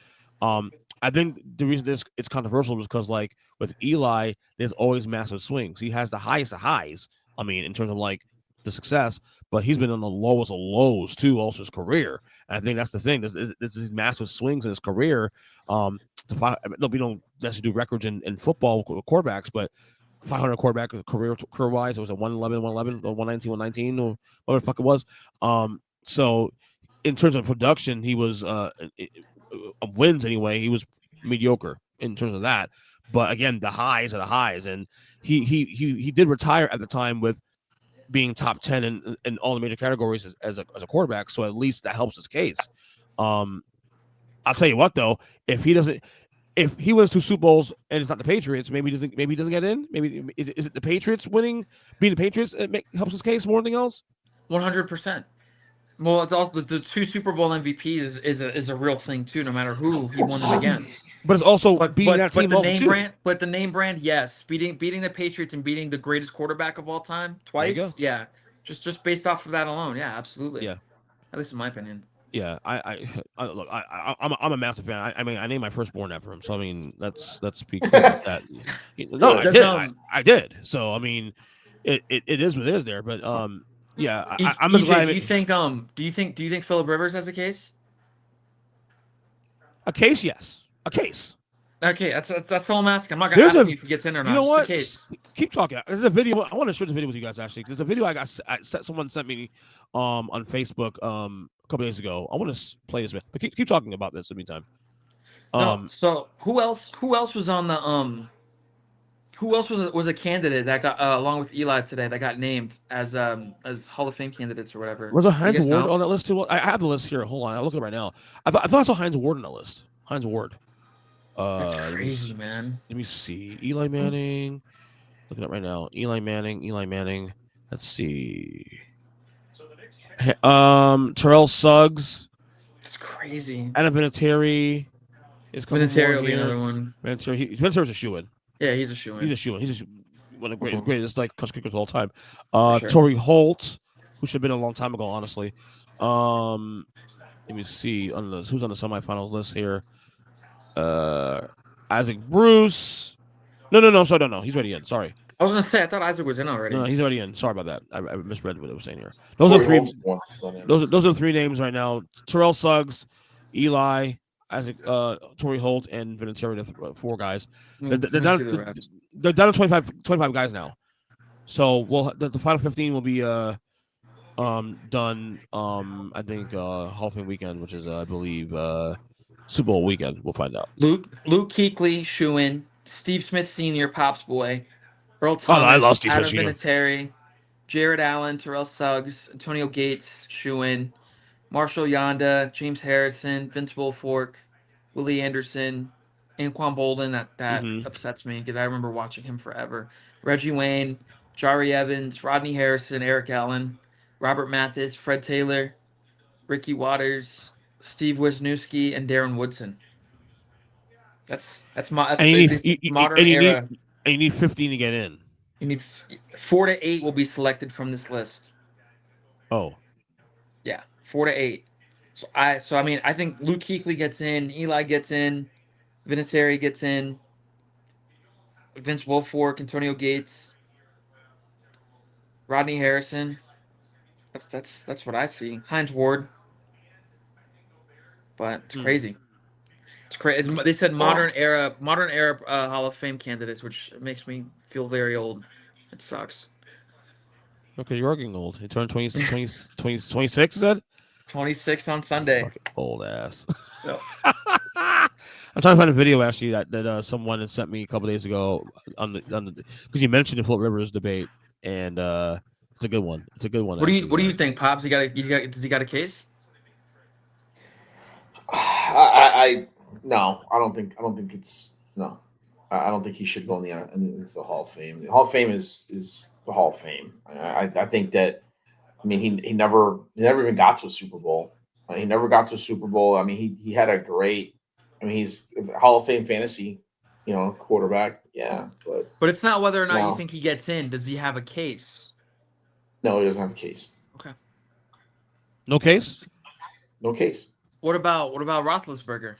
C: I think the reason it's controversial is because like with Eli, there's always massive swings. He has the highest of highs. I mean, in terms of like the success, but he's been on the lowest of lows too, also his career. And I think that's the thing. This is massive swings in his career. We don't necessarily do records in football with quarterbacks, but 500 quarterback career wise, it was a 111, 111, or 119, 119, or whatever the fuck it was. So in terms of production, he was wins anyway. He was mediocre in terms of that. But again, the highs are the highs, and he did retire at the time with being top 10 in all the major categories as a quarterback. So at least that helps his case. I'll tell you what though, if he wins 2 Super Bowls and it's not the Patriots, maybe he doesn't get in. Maybe is it the Patriots being the Patriots helps his case more than anything else?
E: 100%. Well, it's also the 2 Super Bowl MVPs is a real thing too, no matter who he won them against.
C: But it's also beating that team.
E: But the name brand, yes, beating the Patriots and beating the greatest quarterback of all time twice. Yeah, just based off of that alone. Yeah, absolutely.
C: Yeah,
E: at least in my opinion.
C: Yeah, look, I'm a massive fan. I mean, I named my firstborn after him, so I mean, let's speak that. No, I did. So I mean, it is what it is there. But yeah, I'm just glad.
E: Do you think Phillip Rivers has a case?
C: A case, yes, a case.
E: Okay, that's all I'm asking. I'm not gonna ask you if he gets in or not.
C: You know what?
E: Case.
C: Keep talking. There's a video. I want to share the video with you guys. Actually, there's a video someone sent me on Facebook a couple days ago. I want to play this, but keep talking about this in the meantime.
E: So who else was on the Who else was a candidate that got along with Eli today that got named as Hall of Fame candidates or whatever?
C: Was it Hines Ward on that list too? I have the list here. Hold on, I'm looking right now. I thought I saw Hines Ward on that list. Hines Ward.
E: That's crazy, man.
C: Let me see. Eli Manning. Looking at right now. Eli Manning. Let's see. Terrell Suggs.
E: It's crazy.
C: Adam Vinatieri is coming.
E: Vinatieri will be another one.
C: Vinatieri's a shoo-in.
E: Yeah, he's a shoo-in.
C: He's one of the greatest like clutch kickers of all time. Sure. Torrey Holt, who should have been a long time ago, honestly. Let me see who's on the semifinals list here. Isaac Bruce. No. Sorry, no. He's already in. Sorry.
E: I was gonna say I thought Isaac was in already.
C: No, he's already in. Sorry about that. I misread what it was saying here. Those are the 3 names right now. Terrell Suggs, Eli, Isaac, Torrey Holt, and Vinatieri, the 4 guys. They're down to 25 guys now. So the final 15 will be done I think Hall of Fame weekend, which is I believe Super Bowl weekend. We'll find out.
E: Luke Kuechly, shoe-in. Steve Smith Sr., Pop's boy. Earl
C: Oh, no, I love
E: Thomas,
C: Steve
E: Adam
C: Smith Sr.
E: Vinatieri, Jared Allen, Terrell Suggs, Antonio Gates, shoe-in. Marshall Yonda, James Harrison, Vince Wilfork, Willie Anderson, Anquan Bolden. That upsets me because I remember watching him forever. Reggie Wayne, Jari Evans, Rodney Harrison, Eric Allen, Robert Mathis, Fred Taylor, Ricky Waters, Steve Wisniewski, and Darren Woodson. That's modern era.
C: And you need 15 to get in.
E: You need 4 to 8 will be selected from this list.
C: Oh,
E: yeah, 4 to 8. So I mean, I think Luke Kuechly gets in, Eli gets in, Vinatieri gets in, Vince Wilfork, Antonio Gates, Rodney Harrison. That's what I see. Hines Ward. But it's crazy. It's crazy. They said modern era Hall of Fame candidates, which makes me feel very old. It sucks.
C: Okay, you're getting old. You turned 26, you said?
E: 26 on Sunday.
C: Fucking old ass.
E: Yep.
C: I'm trying to find a video actually that someone had sent me a couple days ago on the because you mentioned the Philip Rivers debate, and it's a good one. It's a good one.
E: What do you think, Pops? Does he got a case?
D: No, I don't think it's no. I don't think he should go in the Hall of Fame. The Hall of Fame is the Hall of Fame. I think that. I mean, he never even got to a Super Bowl. He never got to a Super Bowl. I mean, he had a great. I mean, he's Hall of Fame fantasy, quarterback. Yeah,
E: but it's not whether or not you think he gets in. Does he have a case?
D: No, he doesn't have a case.
E: Okay.
C: No case.
D: No case.
E: What about Roethlisberger?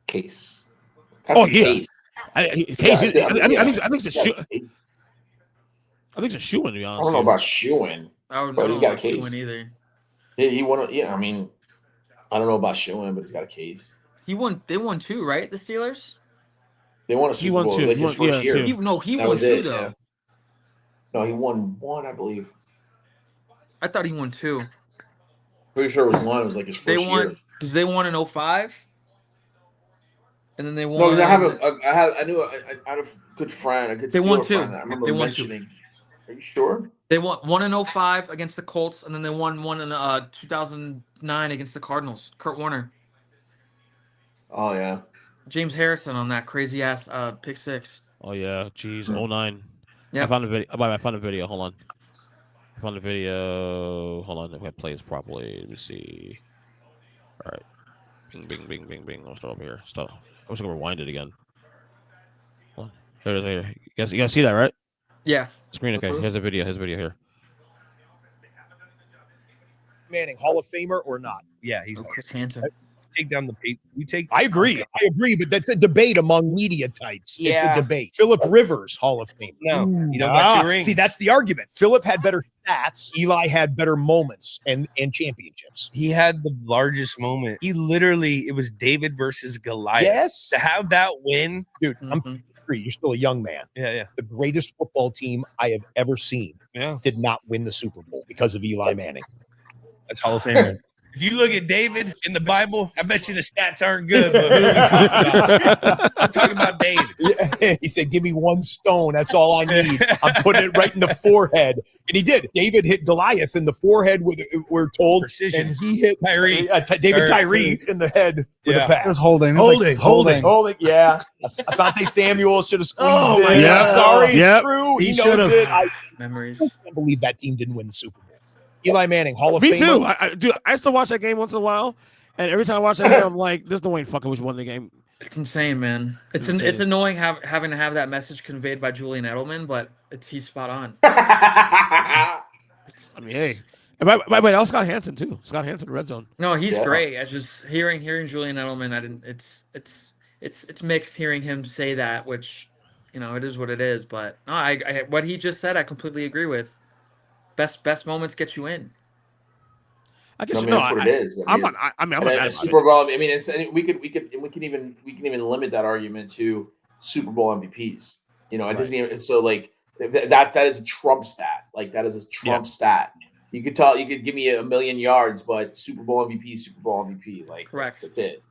D: Case.
C: That's case. I think it's a shoe. I think it's a shoe-in, to be honest.
D: I don't know about shoe-in. But he's got a case.
E: Shoe-in either.
D: He won. Yeah, I mean, I don't know about shoe-in, but he's got a case.
E: They won 2, right? The Steelers.
D: They won a Super Bowl.
C: He won 2.
D: His first year.
E: He won 2 though.
D: Yeah. No, he won 1, I believe.
E: I thought he won 2.
D: Pretty sure it was 1. It was like his first year.
E: Because they won in 2005. And then they won.
D: No, because I knew I had a good friend. A good
E: they won 2.
D: Friend I remember mentioning. 2. Are you sure?
E: They won 1 in 2005 against the Colts, and then they won 1 in 2009 against the Cardinals. Kurt Warner.
D: Oh yeah.
E: James Harrison on that crazy ass pick 6.
C: Oh yeah, geez, 09.
E: Yeah.
C: I found a video. I found a video. Hold on. I found a video. Hold on, if I play this properly. Let me see. All right. Bing, bing, bing, bing, bing. I'll start over here. Stop. I'm just gonna rewind it again. Hold on. Here it is. Here. You guys see that, right?
E: Yeah.
C: Screen. Okay. Here's a video. Here's a video here.
F: Manning, Hall of Famer or not?
G: Yeah, he's
E: Chris Hansen.
G: Take down the paper.
F: I agree. But that's a debate among media types. Yeah. It's a debate. Philip Rivers, Hall of Fame.
G: No, you don't got 2 rings.
F: See, that's the argument. Philip had better stats. Eli had better moments and championships.
G: He had the largest moment. It was David versus Goliath.
F: Yes.
G: To have that win.
F: Dude, I'm 53. You're still a young man.
G: Yeah.
F: The greatest football team I have ever seen did not win the Super Bowl because of Eli Manning.
G: That's Hall of Famer. If you look at David in the Bible, I bet you the stats aren't good. But who are we talking? I'm talking about David.
F: Yeah. He said, give me 1 stone. That's all I need. I'm putting it right in the forehead. And he did. David hit Goliath in the forehead, we're told.
G: Precision.
F: And he hit
G: Tyree.
F: David Tyree in the head with a pass.
H: It was holding.
F: Holding. Yeah. Asante Samuel should have squeezed it.
C: Yeah.
F: I'm sorry. It's true. He knows it.
E: Memories.
F: I can't believe that team didn't win the Super Bowl. Eli Manning, Hall of Famer.
C: Me too. I still watch that game once in a while, and every time I watch that game, I'm like, "There's no way fucking we won the game."
E: It's insane, man. It's annoying having to have that message conveyed by Julian Edelman, but he's spot on.
C: I mean, hey. And by the way, that was Scott Hansen too. Scott Hansen, Red Zone.
E: No, he's great. I just hearing Julian Edelman. It's mixed hearing him say that, which it is what it is. But no, I what he just said, I completely agree with. Best moments get you in.
C: I guess
D: that's what it is.
C: I'm not
D: Super Bowl. I mean, we can even limit that argument to Super Bowl MVPs. It doesn't even. So like That is a Trump stat. Like that is a Trump stat. You could give me 1,000,000 yards, but Super Bowl MVP. Like
E: correct.
D: That's it.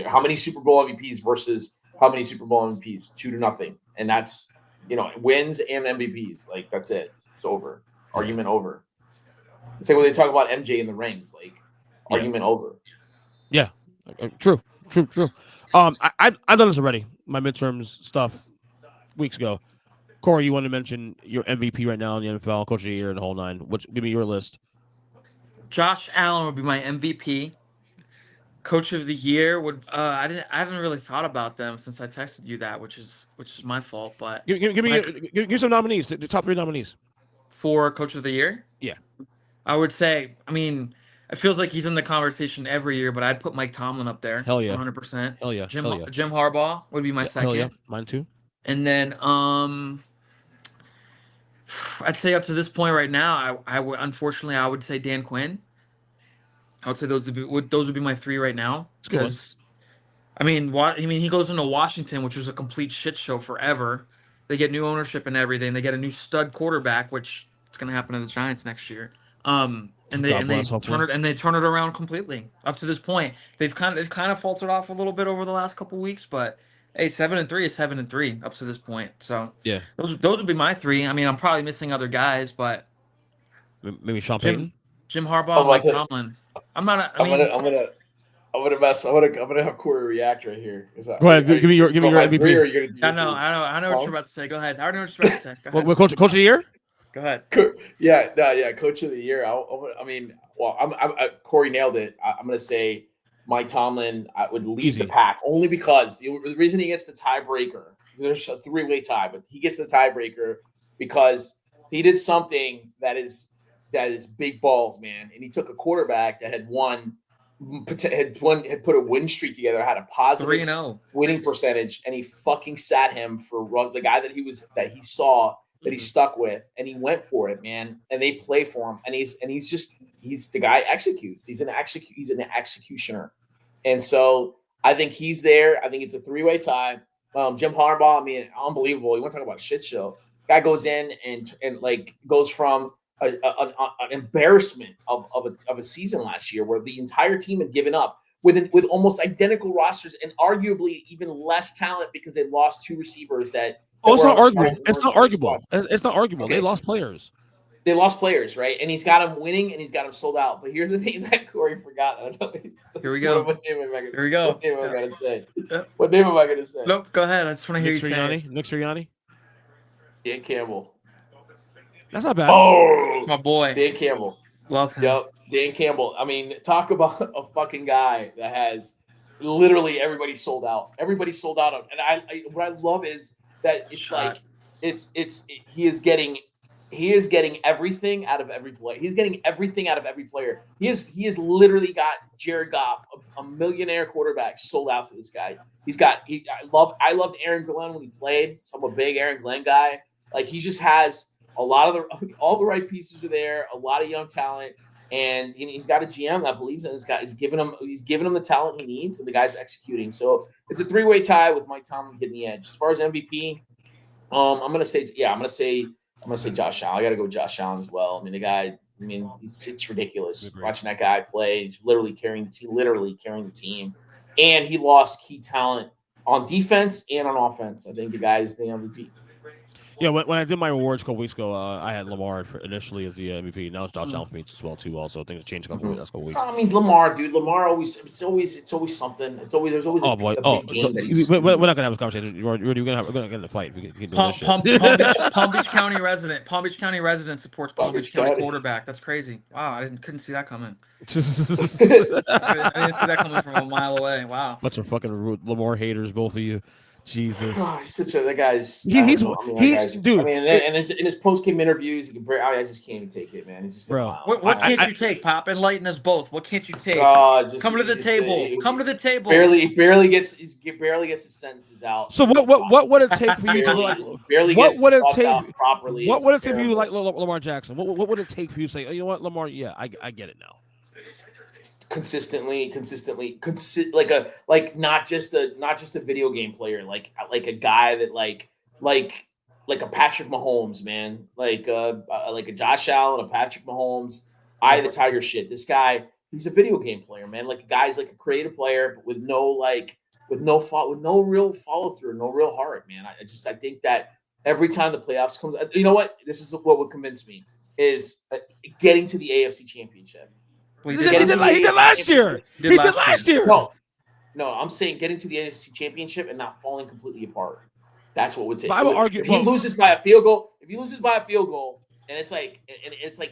D: How many Super Bowl MVPs versus how many Super Bowl MVPs? 2-0, and that's wins and MVPs. Like that's it. It's over. Argument over. It's like when they talk about MJ in the rings. Like argument over.
C: Yeah, true. I've done this already. My midterms stuff weeks ago. Corey, you want to mention your MVP right now in the NFL, Coach of the Year, and the whole nine? Give me your list. Josh
E: Allen would be my MVP. Coach of the Year would I haven't really thought about them since I texted you that, which is my fault. But
C: give some nominees, the top 3 nominees
E: for Coach of the Year.
C: Yeah,
E: I would say. I mean, it feels like he's in the conversation every year, but I'd put Mike Tomlin up there.
C: Hell yeah,
E: 100%.
C: Hell yeah,
E: Jim Harbaugh would be my second.
C: Hell yeah, mine too.
E: And then I'd say up to this point right now, I would say Dan Quinn. I would say those would be my 3 right now. Because I mean, he goes into Washington, which was a complete shit show forever. They get new ownership and everything. They get a new stud quarterback, which is going to happen to the Giants next year. And they turn it around completely. Up to this point, they've kind of faltered off a little bit over the last couple weeks, but hey, 7-3 is 7-3 up to this point. So
C: yeah,
E: those would be my 3. I mean, I'm probably missing other guys, but
C: maybe Sean Payton,
E: Jim Harbaugh, Mike Tomlin. I'm gonna
D: have Corey react right here.
C: Go ahead, give me your MVP.
E: I know what you're about to say. Go ahead. I already know what you're about to say.
C: What Coach of the Year?
E: Go ahead.
D: Coach of the Year. Corey nailed it. I'm gonna say Mike Tomlin would lead the pack only because the reason he gets the tiebreaker. There's a 3-way tie, but he gets the tiebreaker because he did something that is big balls, man. And he took a quarterback that had put a win streak together, had a positive
E: 3-0
D: winning percentage, and he fucking sat him for the guy that he saw that he stuck with, and he went for it, man. And they play for him, and he's the guy executes. He's an executioner, and so I think he's there. I think it's a 3-way tie. Jim Harbaugh, I mean, unbelievable. You want to talk about a shit show? Guy goes in and like goes from an embarrassment of a season last year where the entire team had given up with almost identical rosters and arguably even less talent because they lost 2 receivers that.
C: It's not arguable. It's not arguable. Okay. They lost players.
D: They lost players, right? And he's got them winning and he's got them sold out. But here's the thing that Corey forgot.
E: Here we go.
D: What name am I going to say?
E: Yep.
D: What name am I going to say?
E: Nope. Go ahead. I just want to hear you say it.
C: Nick Sirianni.
D: Dan Campbell.
C: That's not bad.
D: Oh,
E: my boy.
D: Dan Campbell.
E: Love him.
D: Yep. Dan Campbell. I mean, talk about a fucking guy that has literally everybody sold out. Everybody sold out. And what I love is that it's like he is getting everything out of every player. He's getting everything out of every player. He has literally got Jared Goff, a millionaire quarterback, sold out to this guy. I loved Aaron Glenn when he played. So I'm a big Aaron Glenn guy. Like he just has all the right pieces are there, a lot of young talent, and he's got a GM that believes in this guy. He's giving him the talent he needs, and the guy's executing. So it's a 3-way tie with Mike Tomlin getting the edge. As far as MVP, I'm gonna say Josh Allen. I gotta go with Josh Allen as well. I mean, the guy. I mean, it's ridiculous watching that guy play. He's literally carrying the team, and he lost key talent on defense and on offense. I think the guy is the MVP.
C: Yeah, when I did my awards a couple weeks ago, I had Lamar initially as the MVP. Now it's Josh Allen for me as well too. Also, things changed a couple weeks.
D: I mean, Lamar always it's always something. There's always a big game that
C: we're not gonna have this conversation. We're gonna get in a fight. We can do this shit.
E: Palm Beach County resident. Palm Beach County resident supports Palm Beach County quarterback. That's crazy. Wow, I couldn't see that coming. I didn't see that coming from a mile away. Wow.
C: Bunch of fucking Lamar haters, both of you. Jesus,
D: that guy's.
C: Dude.
D: I mean, and in his post-game interviews, I just can't even take it, man. He's just
C: bro.
E: What can't you take, Pop? Enlighten us both. What can't you take? Come to the table. Come to the table.
D: Barely gets his sentences out.
C: So what would it take for you to like? What would it take properly? What would it take for you to like Lamar Jackson? What would it take for you to say, you know what, Lamar? Yeah, I get it now.
D: Consistently, not just a video game player, like a guy that like like a Patrick Mahomes, man, like a Josh Allen, a Patrick Mahomes, eye of the tiger shit. This guy, he's a video game player, man. Like, the guy's like a creative player, but with no real follow through, no real heart, man. I think that every time the playoffs come, you know what? This is what would convince me is getting to the AFC Championship.
C: He did last year. He did last year.
D: No, I'm saying getting to the AFC Championship and not falling completely apart. That's what would take.
C: I would argue
D: if he loses by a field goal, and it's like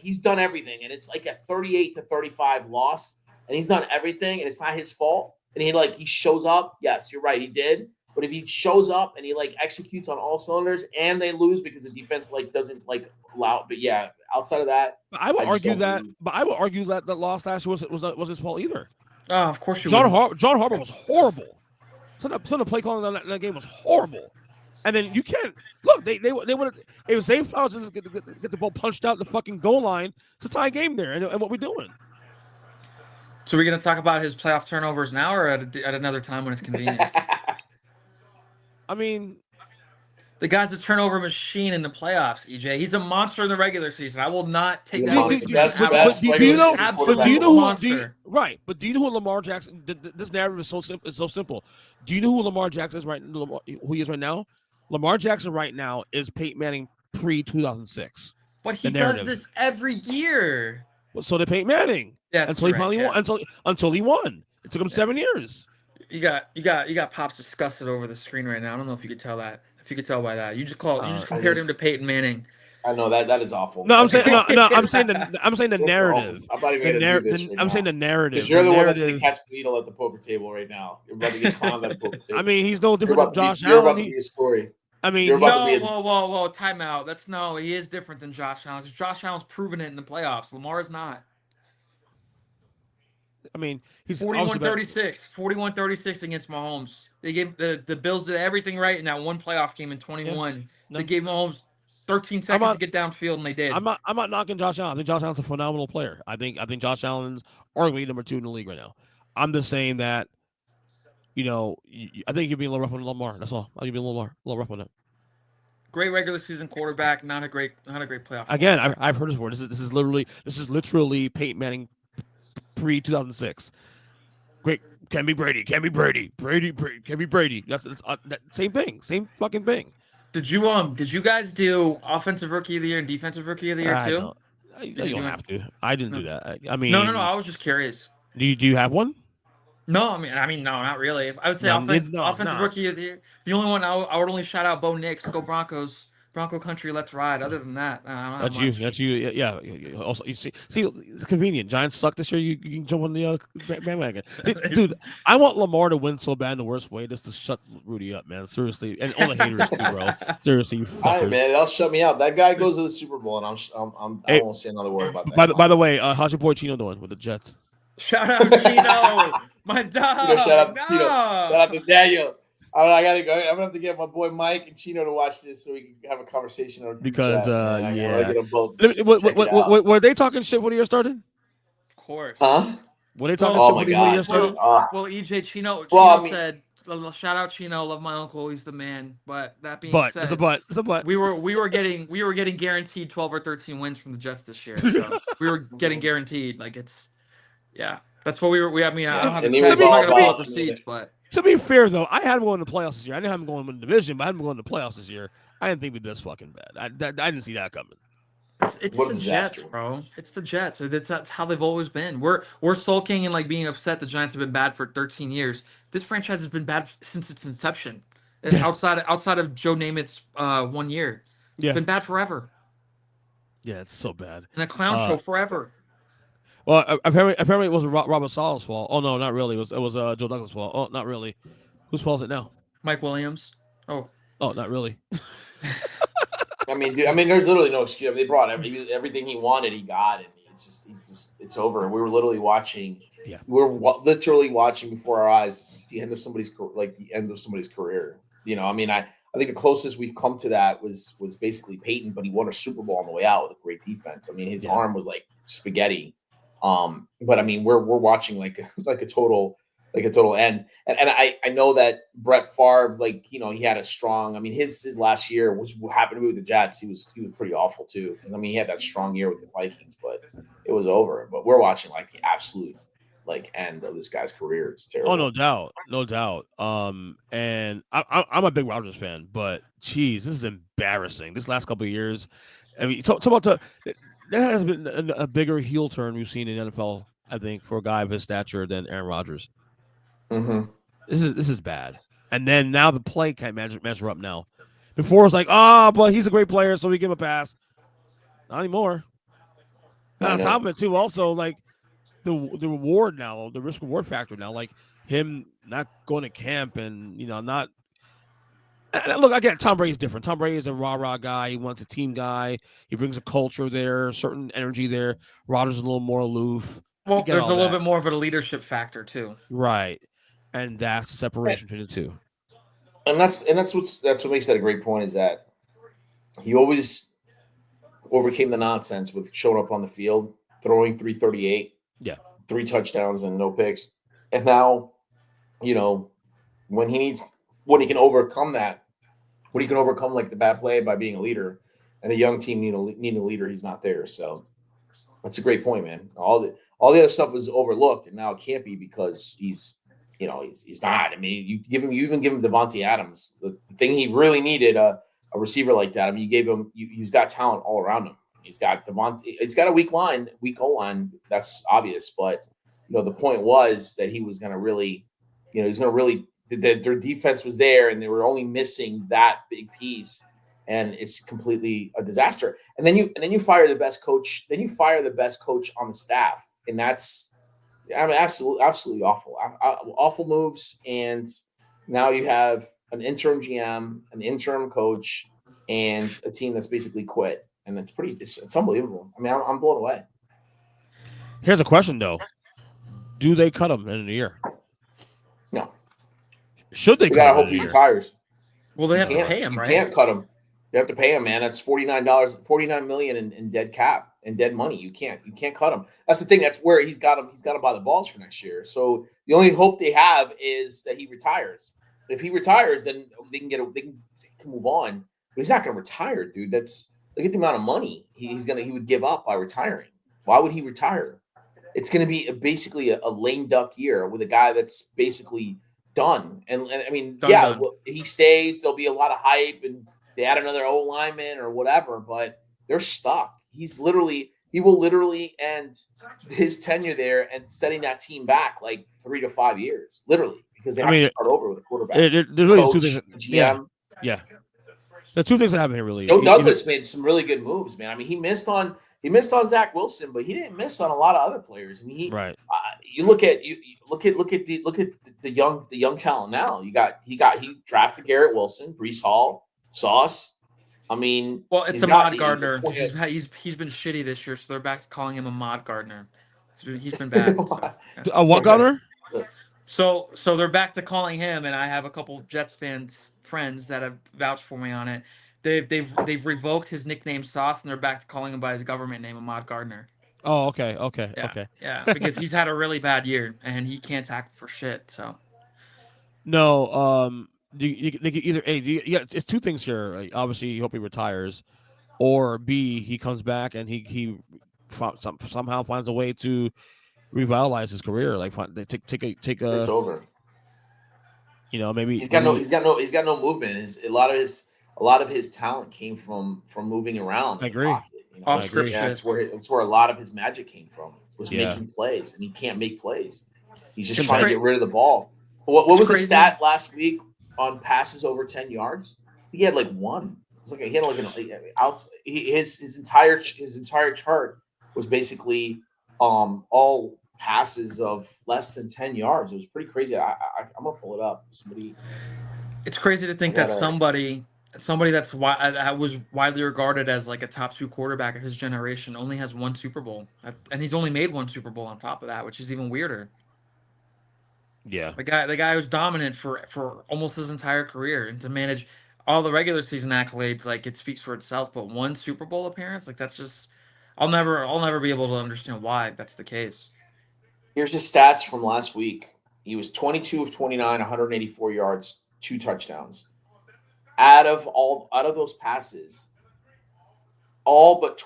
D: he's done everything, and it's like a 38-35 loss, and he's done everything, and it's not his fault, and he shows up. Yes, you're right, he did. But if he shows up and he executes on all cylinders, and they lose because the defense doesn't allow. But yeah, outside of that,
C: I would argue that. But I would argue that the loss last year was his fault either.
E: Oh, of course you.
C: John Harbaugh was horrible. Some of the play calling in that game was horrible. And then you can't look. They would have if Zay Flowers doesn't get the ball punched out the fucking goal line. It's a tie game there. And what we doing?
E: So we're gonna talk about his playoff turnovers now, or at another time when it's convenient?
C: I mean,
E: the guy's a turnover machine in the playoffs. EJ, he's a monster in the regular season. I will not take that.
C: Do you know? Right, but do you know who Lamar Jackson? This narrative is so simple. Do you know who Lamar Jackson is right? Who he is right now? Lamar Jackson right now is Peyton Manning pre-2006.
E: But he does this every year.
C: Well, so did Peyton Manning.
E: Yes,
C: until he finally won. Until he won. It took him 7 years.
E: You got Pops disgusted over the screen right now. I don't know if you could tell that. If you could tell by that, you just compared him to Peyton Manning.
D: I know that is awful.
C: No, I'm saying the narrative. I'm saying the narrative.
D: Because you're the one that's going to catch the needle at the poker table right now. You're about to get clowned at the poker table.
C: I mean, he's no different than Josh Allen.
D: You're about to be a story.
C: I mean,
E: whoa, time out. He is different than Josh Allen because Josh Allen's proven it in the playoffs. Lamar is not.
C: I mean, he's
E: 41-36 against Mahomes. They gave the Bills did everything right in that one playoff game in 21. Yeah. No. They gave Mahomes 13 seconds to get downfield, and they did.
C: I'm not knocking Josh Allen. I think Josh Allen's a phenomenal player. I think Josh Allen's arguably number 2 in the league right now. I'm just saying that, I think you're being a little rough on Lamar. That's all. I'll give you a little rough on it.
E: Great regular season quarterback, not a great playoff.
C: Again, I've heard this before. This is literally Peyton Manning pre-2006. Great, can be Brady. That's that same thing, same fucking thing.
E: Did you guys do offensive rookie of the year and defensive rookie of the year too?
C: You don't have to. I didn't do that. I mean,
E: no. I was just curious.
C: Do you have one?
E: No, I mean, no, not really. I would say offensive rookie of the year. The only one I would only shout out Bo Nix. Go Broncos. Bronco country, let's ride. Other than that,
C: that's you. Yeah. Also, you see, it's convenient. Giants suck this year. You can jump on the bandwagon, dude. I want Lamar to win so bad in the worst way, just to shut Rudy up, man. Seriously, and all the haters too, bro. Seriously, you fuckers.
D: All right, man, that'll shut me out. That guy goes to the Super Bowl, and I won't say another word about that.
C: By the way, how's your boy Chino doing with the Jets?
E: Shout out Chino, my dog.
D: Shout out to Chino. Shout out to Daniel. I gotta go. I'm gonna have to get my boy Mike and Chino to watch this so we can have a conversation.
C: Because were they talking shit when the year started?
E: Of course.
D: Huh?
C: Were they talking shit when the year started?
E: Well, EJ Chino said, "Shout out Chino, love my uncle, he's the man." But that being said,
C: it's a but.
E: We were getting guaranteed 12 or 13 wins from the Jets this year. So we were getting guaranteed. That's what we were. I don't have to test. I'm not gonna pull up receipts, but.
C: To be fair, though, I had him going to the playoffs this year. I didn't have him going to the division, but I had him going to the playoffs this year. I didn't think we'd be this fucking bad. I didn't see that coming.
E: It's the Jets, bro. It's the Jets. That's how they've always been. We're sulking and being upset the Giants have been bad for 13 years. This franchise has been bad since its inception. outside of Joe Namath's 1 year. It's been bad forever.
C: Yeah, it's so bad.
E: And a clown show forever.
C: Well, apparently it was Robert Sala's fault. Oh no, not really. It was Joe Douglas' fault. Oh, not really. Whose fault is it now?
E: Mike Williams.
C: Oh, not really.
D: I mean, there's literally no excuse. I mean, they brought everything he wanted. He got it. It's over. We were literally watching.
C: Yeah,
D: we were literally watching before our eyes the end of somebody's career. I think the closest we've come to that was basically Peyton, but he won a Super Bowl on the way out with a great defense. I mean, his arm was like spaghetti. But I mean, we're watching like a total like a total end. And I know that Brett Favre, like, you know, he had a strong, I mean, his last year was happened to be with the Jets. He was pretty awful too. I mean, he had that strong year with the Vikings, but it was over. But we're watching like the absolute like end of this guy's career. It's terrible.
C: Oh, no doubt. No doubt. And I'm a big Rodgers fan, but geez, this is embarrassing. This last couple of years, I mean, so about there has been a bigger heel turn we've seen in the NFL, I think, for a guy of his stature than Aaron Rodgers.
D: Mm-hmm.
C: This is bad. And then now the play can't measure up now. Before it's like, but he's a great player, so we give him a pass. Not anymore. And on top of it, too, also, like, the reward now, the risk reward factor now, like him not going to camp and, you know, not. And look, again, Tom Brady's different. Tom Brady is a rah-rah guy. He wants a team guy. He brings a culture there, certain energy there. Rodgers is a little more aloof.
E: Well, there's a little bit more of a leadership factor too.
C: Right. And that's the separation between the two.
D: And that's what makes that a great point, is that he always overcame the nonsense with showing up on the field, throwing 338.
C: Yeah.
D: 3 touchdowns and no picks. And now, you know, when he can overcome that, when he can overcome like the bad play by being a leader, and a young team need a leader, he's not there. So that's a great point, man. All the other stuff was overlooked, and now it can't be because he's not. I mean, you even give him Devontae Adams, the thing he really needed, a receiver like that. I mean, you gave him. He's got talent all around him. He's got Devontae. He's got a weak O line. That's obvious. But, you know, the point was that he was going to really, you know, he's going to really. Their defense was there, and they were only missing that big piece, and it's completely a disaster. And then you fire the best coach. Then you fire the best coach on the staff, and that's, I mean, absolutely awful. Awful moves. And now you have an interim GM, an interim coach, and a team that's basically quit. And it's unbelievable. I mean, I'm blown away.
C: Here's a question, though. Do they cut him in a year?
D: No.
C: Should they cut him?
D: Gotta hope he retires.
E: Well, they have to pay him, right?
D: You can't cut him. You have to pay him, man. That's $49 million in dead cap and dead money. You can't cut him. That's the thing. That's where he's got to buy the balls for next year. So the only hope they have is that he retires. If he retires, then they can move on. But he's not going to retire, dude. Look at the amount of money he would give up by retiring. Why would he retire? It's going to be basically a lame duck year with a guy that's basically done. And I mean, done. He stays. There'll be a lot of hype, and they add another O lineman or whatever, but they're stuck. He will literally end his tenure there and setting that team back like 3 to 5 years, literally, because they have to start over with a quarterback.
C: There's really
D: coach,
C: two things.
D: GM.
C: Yeah. The two things that happen here really.
D: Joe Douglas made some really good moves, man. I mean, he missed on Zach Wilson, but he didn't miss on a lot of other players. I mean, you look at the young talent now. He drafted Garrett Wilson, Breece Hall, Sauce. I mean,
E: well, it's Ahmad Gardner. He's been shitty this year, so they're back to calling him Ahmad Gardner. So he's been bad.
C: A what Gardner?
E: So they're back to calling him, and I have a couple Jets friends that have vouched for me on it. They've revoked his nickname Sauce, and they're back to calling him by his government name, Ahmad Gardner.
C: Oh, okay.
E: Yeah, because he's had a really bad year, and he can't tackle for shit. So
C: no, they could either it's two things here. Like, obviously, you hope he retires, or B, he comes back and he somehow finds a way to revitalize his career. Like take a.
D: It's over.
C: You know, maybe
D: he's got no movement. A lot of his talent came from moving around.
C: I agree.
D: Pocket, you know?
E: Off script.
D: Yeah, it's where a lot of his magic came from. Was making plays, and he can't make plays. He's just trying to get rid of the ball. What was the stat last week on passes over 10 yards? He had like one. It's like he had his entire chart was basically all passes of less than 10 yards. It was pretty crazy. I'm gonna pull it up.
E: It's crazy to think that somebody that was widely regarded as like a top 2 quarterback of his generation only has 1 Super Bowl, and he's only made 1 Super Bowl on top of that, which is even weirder.
C: Yeah,
E: the guy was dominant for almost his entire career, and to manage all the regular season accolades, like, it speaks for itself. But 1 Super Bowl appearance, like, that's just, I'll never be able to understand why that's the case.
D: Here's just stats from last week. He was 22 of 29, 184 yards, 2 touchdowns. Out of those passes, all but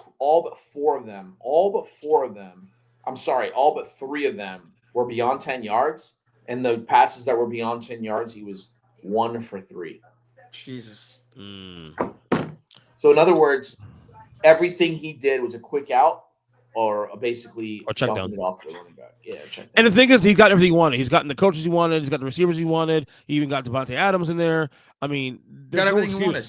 D: 4 of them, all but 3 of them were beyond 10 yards. And the passes that were beyond 10 yards, he was 1 for 3.
E: Jesus.
D: So in other words, everything he did was a quick out or basically
C: or check down.
D: It off the running back. Yeah, check down.
C: And the thing is, he got everything he wanted. He's gotten the coaches he wanted. He's got the receivers he wanted. He even got Devontae Adams in there. I mean,
E: got everything he wanted.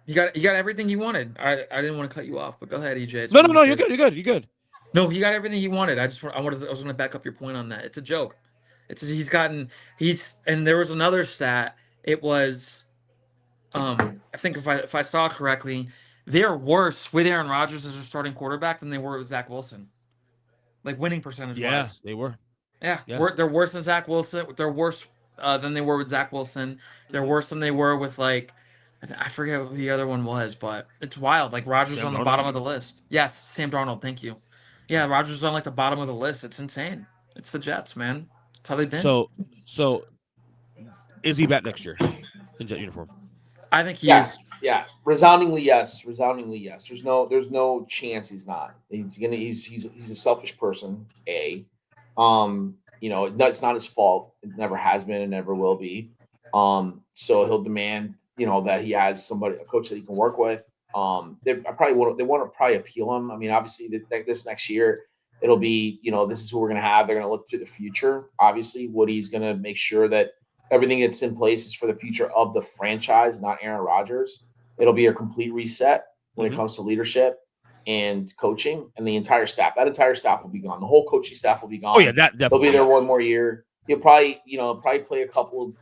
E: You got everything he wanted. I didn't want to cut you off, but go ahead, EJ.
C: No, you're good.
E: No, he got everything he wanted. I was going to back up your point on that. It's a joke. And there was another stat. It was, I think if I saw it correctly, they're worse with Aaron Rodgers as their starting quarterback than they were with Zach Wilson. Like winning percentage.
C: Yeah, they were.
E: Yeah, yes. They're worse than Zach Wilson. They're worse than they were with Zach Wilson. They're worse than they were with I forget what the other one was, but it's wild. Like Rodgers on the bottom of the list. Yes, Sam Darnold. Thank you. Yeah, Rodgers is on the bottom of the list. It's insane. It's the Jets, man. That's how they've been.
C: So is he back next year in Jet uniform?
E: I think he is.
D: Yeah, resoundingly yes. There's no chance he's not. He's a selfish person. It's not his fault. It never has been and never will be. So he'll demand, that he has a coach that he can work with. They want to appeal him. I mean, obviously this next year it'll be, this is who we're going to have. They're going to look to the future. Obviously, Woody's going to make sure that everything that's in place is for the future of the franchise, not Aaron Rodgers. It'll be a complete reset when it comes to leadership and coaching and the entire staff. That entire staff will be gone. The whole coaching staff will be gone.
C: Oh yeah, that definitely.
D: They'll be there one more year. He'll probably play a couple of,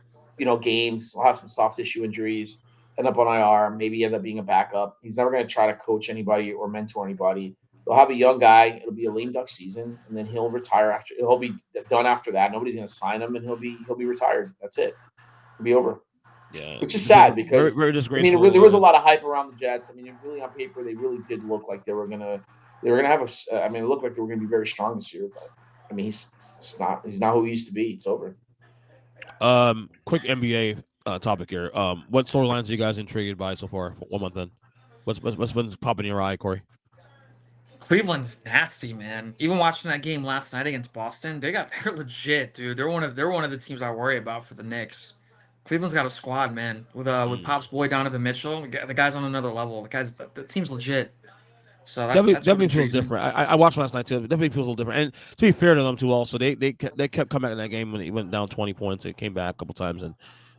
D: games. He'll have some soft tissue injuries, end up on IR, maybe end up being a backup. He's never going to try to coach anybody or mentor anybody. They'll have a young guy. It'll be a lame duck season, and then he'll retire after. He'll be done after that. Nobody's going to sign him, and he'll be retired. That's it. It'll be over.
C: Yeah,
D: which is sad because
C: we're
D: there was a lot of hype around the Jets. I mean, really on paper, they really did look like they were gonna have it looked like they were gonna be very strong this year. But I mean, he's not who he used to be. It's over.
C: Quick NBA topic here. What storylines are you guys intrigued by so far? For 1 month in, what's been popping in your eye, Corey?
E: Cleveland's nasty, man. Even watching that game last night against Boston, they're legit, dude. They're one of the teams I worry about for the Knicks. Cleveland's got a squad, man. With Pop's boy Donovan Mitchell, the guy's on another level. The team's legit. So that's
C: definitely feels different. I watched last night too. It definitely feels a little different. And to be fair to them too, also they kept coming back in that game when it went down 20 points. It came back a couple times, and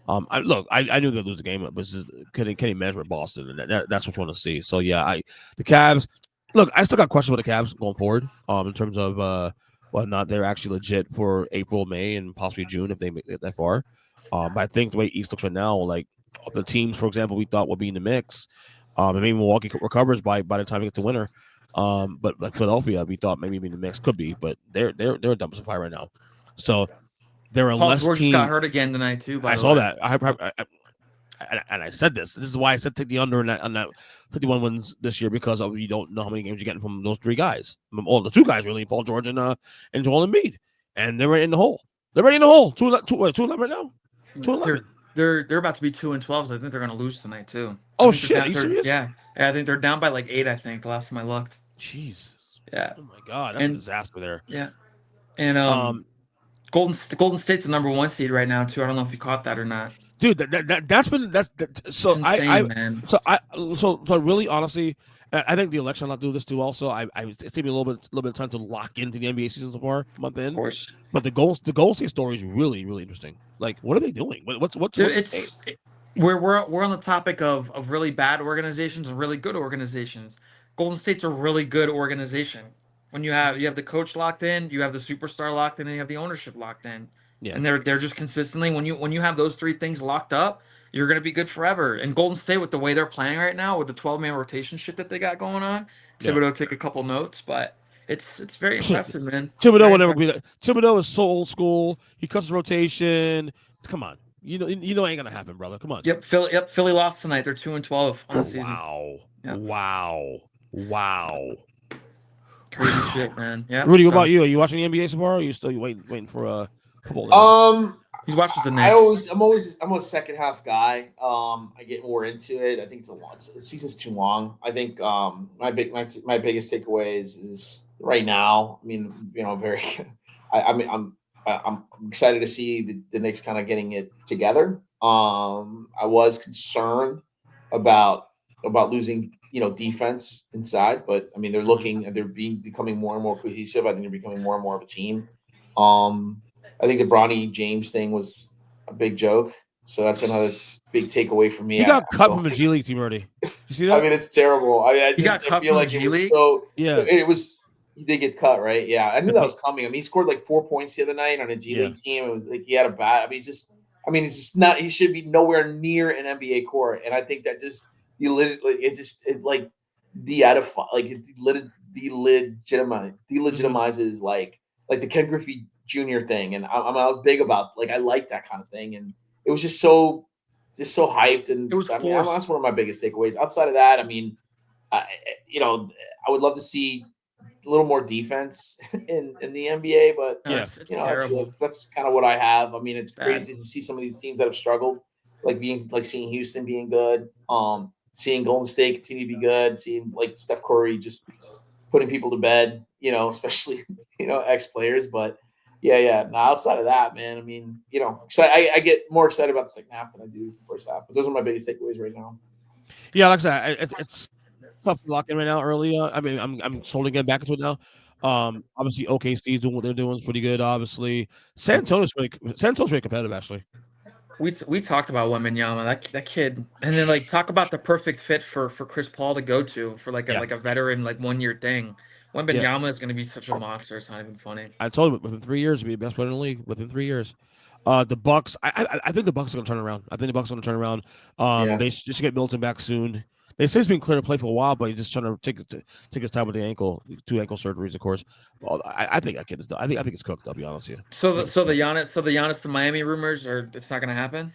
C: I knew they'd lose the game, but just can he measure with Boston, and that's what you want to see. So yeah, the Cavs. Look, I still got questions with the Cavs going forward. In terms of whether or not they're actually legit for April, May, and possibly June if they make it that far. But I think the way East looks right now, like the teams, for example, we thought would be in the mix, and maybe Milwaukee recovers by the time we get to winter. But like Philadelphia, we thought maybe in the mix could be, but they're a dumpster fire right now. So there are less
E: George
C: teams.
E: Got hurt again tonight too.
C: I saw that. And I said this. This is why I said take the under on that 51 wins this year because you don't know how many games you're getting from those 3 guys. All the 2 guys really, Paul George and Joel Embiid, and they're right in the hole. They're right in the hole. 2-11 right now. 2-11.
E: They're about to be 2-12. So I think they're going to lose tonight too.
C: Oh shit! Are you serious?
E: Yeah. I think they're down by 8. I think the last time I looked.
C: Jesus.
E: Yeah.
C: Oh my God, that's a disaster there.
E: Yeah. And Golden State's the number 1 seed right now too. I don't know if you caught that or not.
C: Dude, that's so
E: insane,
C: so really honestly, I think the election will do this too. Also, it's taking me a little bit of time to lock into the NBA season so far, month in.
E: Of course,
C: but the Golden State story is really interesting. Like, what are they doing?
E: We're on the topic of really bad organizations and really good organizations. Golden State's a really good organization. When you have the coach locked in, you have the superstar locked in, and you have the ownership locked in. Yeah. And they're just consistently when you have those 3 things locked up, you're going to be good forever. And Golden State, with the way they're playing right now, with the 12-man rotation shit that they got going on, Thibodeau took a couple notes, but it's very impressive, man.
C: Thibodeau will never be that. Thibodeau is so old school. He cuts the rotation. Come on, you know it ain't gonna happen, brother. Come on.
E: Yep, Philly lost tonight. They're 2-12 on the season.
C: Wow.
E: Crazy shit, man. Yeah.
C: Rudy, what about you? Are you watching the NBA so far? Or are you still waiting for
D: football?
E: He watches the Knicks.
D: I'm a second half guy. I get more into it. I think it's a lot. The season's too long. I think my biggest takeaway is right now. I mean, very. I'm excited to see the Knicks kind of getting it together. I was concerned about losing defense inside, but I mean they're becoming more and more cohesive. I think they're becoming more and more of a team. I think the Bronny James thing was a big joke, so that's another big takeaway for me.
C: He got cut from the G League team already. You see that?
D: I mean, it's terrible. I mean, I feel like it was so.
C: Yeah,
D: it was. He did get cut, right? Yeah, I knew that was coming. I mean, he scored like 4 points the other night on a G League team. It was like he had a bad. I mean, he's just not. He should be nowhere near an NBA court, and I think that just it delegitimizes like the Ken Griffey Jr. thing, and I'm big about I like that kind of thing, and it was just so hyped, and
E: it was
D: that's one of my biggest takeaways. Outside of that, I mean, I would love to see a little more defense in the NBA, but
E: it's terrible.
D: That's kind of what I have. I mean, it's crazy to see some of these teams that have struggled, seeing Houston being good, seeing Golden State continue to be good, seeing Steph Curry just putting people to bed, especially ex players, but. Yeah. Now, outside of that, man, I mean, I get more excited about the second half than I do the first half. But those are my biggest takeaways right now.
C: Yeah, like I said, it's tough to lock in right now. Early, I mean, I'm slowly getting back into it now. Obviously, OKC's doing what they're doing is pretty good. Obviously, San Antonio's really competitive, actually.
E: We talked about Wembanyama, that kid, and then talk about the perfect fit for Chris Paul to go to for a veteran 1 year thing. Wembanyama is going to be such a monster. It's not even funny.
C: I told him within 3 years to be the best player in the league. Within 3 years, the Bucks. I think the Bucks are going to turn around. They should get Milton back soon. They say he's been clear to play for a while, but he's just trying to take his time with the ankle. 2 ankle surgeries, of course. Well, I think that kid is done. I think it's cooked. I'll be honest with you.
E: So the Giannis to Miami rumors it's not going to happen.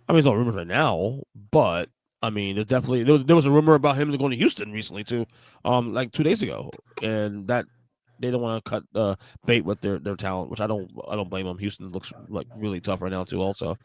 C: I mean, there's no rumors right now, but I mean, there's definitely there was a rumor about him going to Houston recently too, 2 days ago, and that they don't want to cut bait with their talent, which I don't blame them. Houston looks really tough right now too. Also,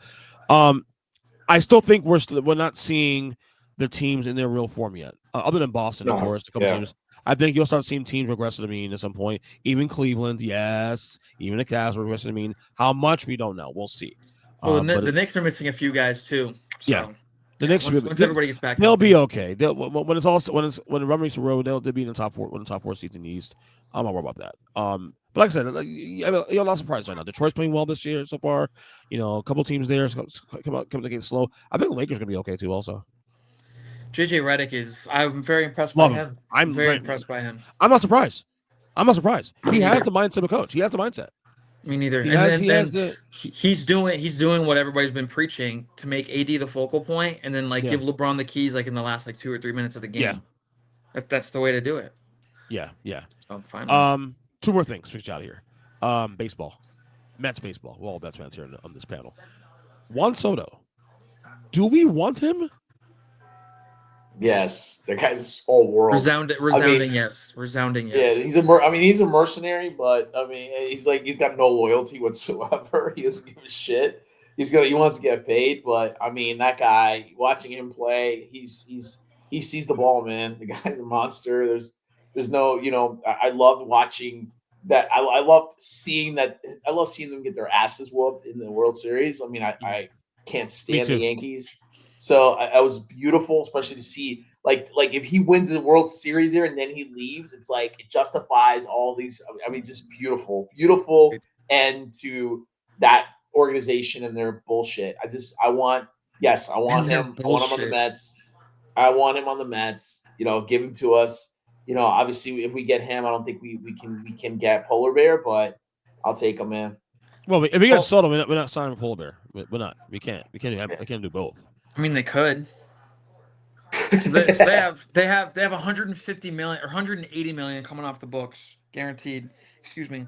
C: I still think we're not seeing the teams in their real form yet, other than Boston, of course. A couple teams. I think you'll start seeing teams regress to the mean at some point. Even Cleveland, yes. Even the Cavs regress to the mean. How much we don't know. We'll see.
E: Well, the Knicks are missing a few guys too. So.
C: Yeah. The Knicks,
E: once everybody gets back,
C: they'll be okay. When the rubber meets the road, they'll be in the top 4 when the top 4 seeds in the East. I'm not worried about that. But like I said, you're not surprised right now. Detroit's playing well this year so far. A couple teams there come to get slow. I think the Lakers are gonna be okay too. Also,
E: JJ Redick I'm very impressed by him. I'm very impressed by him.
C: I'm not surprised. He has the mindset of a coach. He has the mindset.
E: Me neither. He's doing what everybody's been preaching to make AD the focal point, and then give LeBron the keys in the last 2 or 3 minutes of the game. Yeah, that's the way to do it.
C: Yeah.
E: I'm fine.
C: 2 more things. Switch out of here. Baseball, Mets baseball. We're all Mets fans here on this panel. Juan Soto. Do we want him?
D: Yes, the guy's all world.
E: Resounding yes.
D: Yeah, he's a mercenary, but I mean, he's got no loyalty whatsoever. He doesn't give a shit. He wants to get paid, but I mean, that guy, watching him play, he sees the ball, man. The guy's a monster. There's no, I loved watching that. I loved seeing that. I love seeing them get their asses whooped in the World Series. I mean, I can't stand the Yankees. So I was beautiful, especially to see if he wins the World Series there and then he leaves, it's it justifies all these. I mean, just beautiful end to that organization and their bullshit. I want him. I want him on the Mets. I want him on the Mets. Give him to us. Obviously, if we get him, I don't think we can get Polar Bear, but I'll take him, man.
C: Well, if we get Soto, we're not signing Polar Bear. We're not. We can't. We can't do both.
E: I mean, they could. They have 150 million or 180 million coming off the books, guaranteed. Excuse me.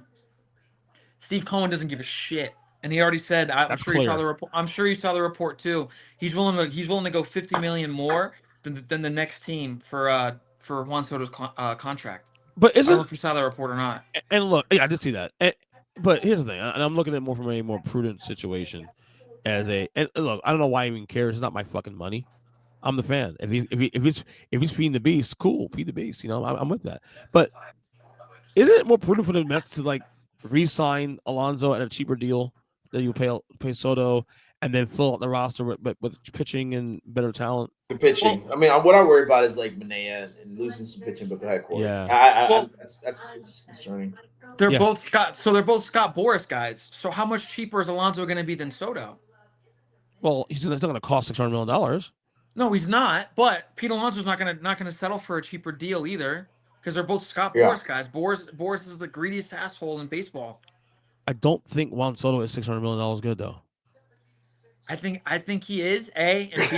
E: Steve Cohen doesn't give a shit, and he already said. I'm sure you saw the report. I'm sure you saw the report too. He's willing to go 50 million more than the next team for Juan Soto's contract.
C: But
E: I don't know if you saw that report or not.
C: And look, yeah, I did see that. But here's the thing, and I'm looking at it more from a more prudent situation. And look, I don't know why he even cares. It's not my fucking money. I'm the fan. If he's feeding the beast, cool, feed the beast. You know, I'm with that. But isn't it more prudent for the Mets to like re-sign Alonso at a cheaper deal than you pay Soto, and then fill out the roster with pitching and better talent?
D: The pitching. I mean, what I worry about is like Manea and losing some pitching, but go ahead, Corey.
C: Yeah.
D: That's concerning.
E: They're both Scott Boras guys. So how much cheaper is Alonso going to be than Soto?
C: Well, he's still going to cost $600 million.
E: No, he's not. But Pete Alonso's not going to settle for a cheaper deal either, because they're both Scott Boras guys. Boras is the greediest asshole in baseball.
C: I don't think Juan Soto is $600 million good though.
E: I think he is, A, and B.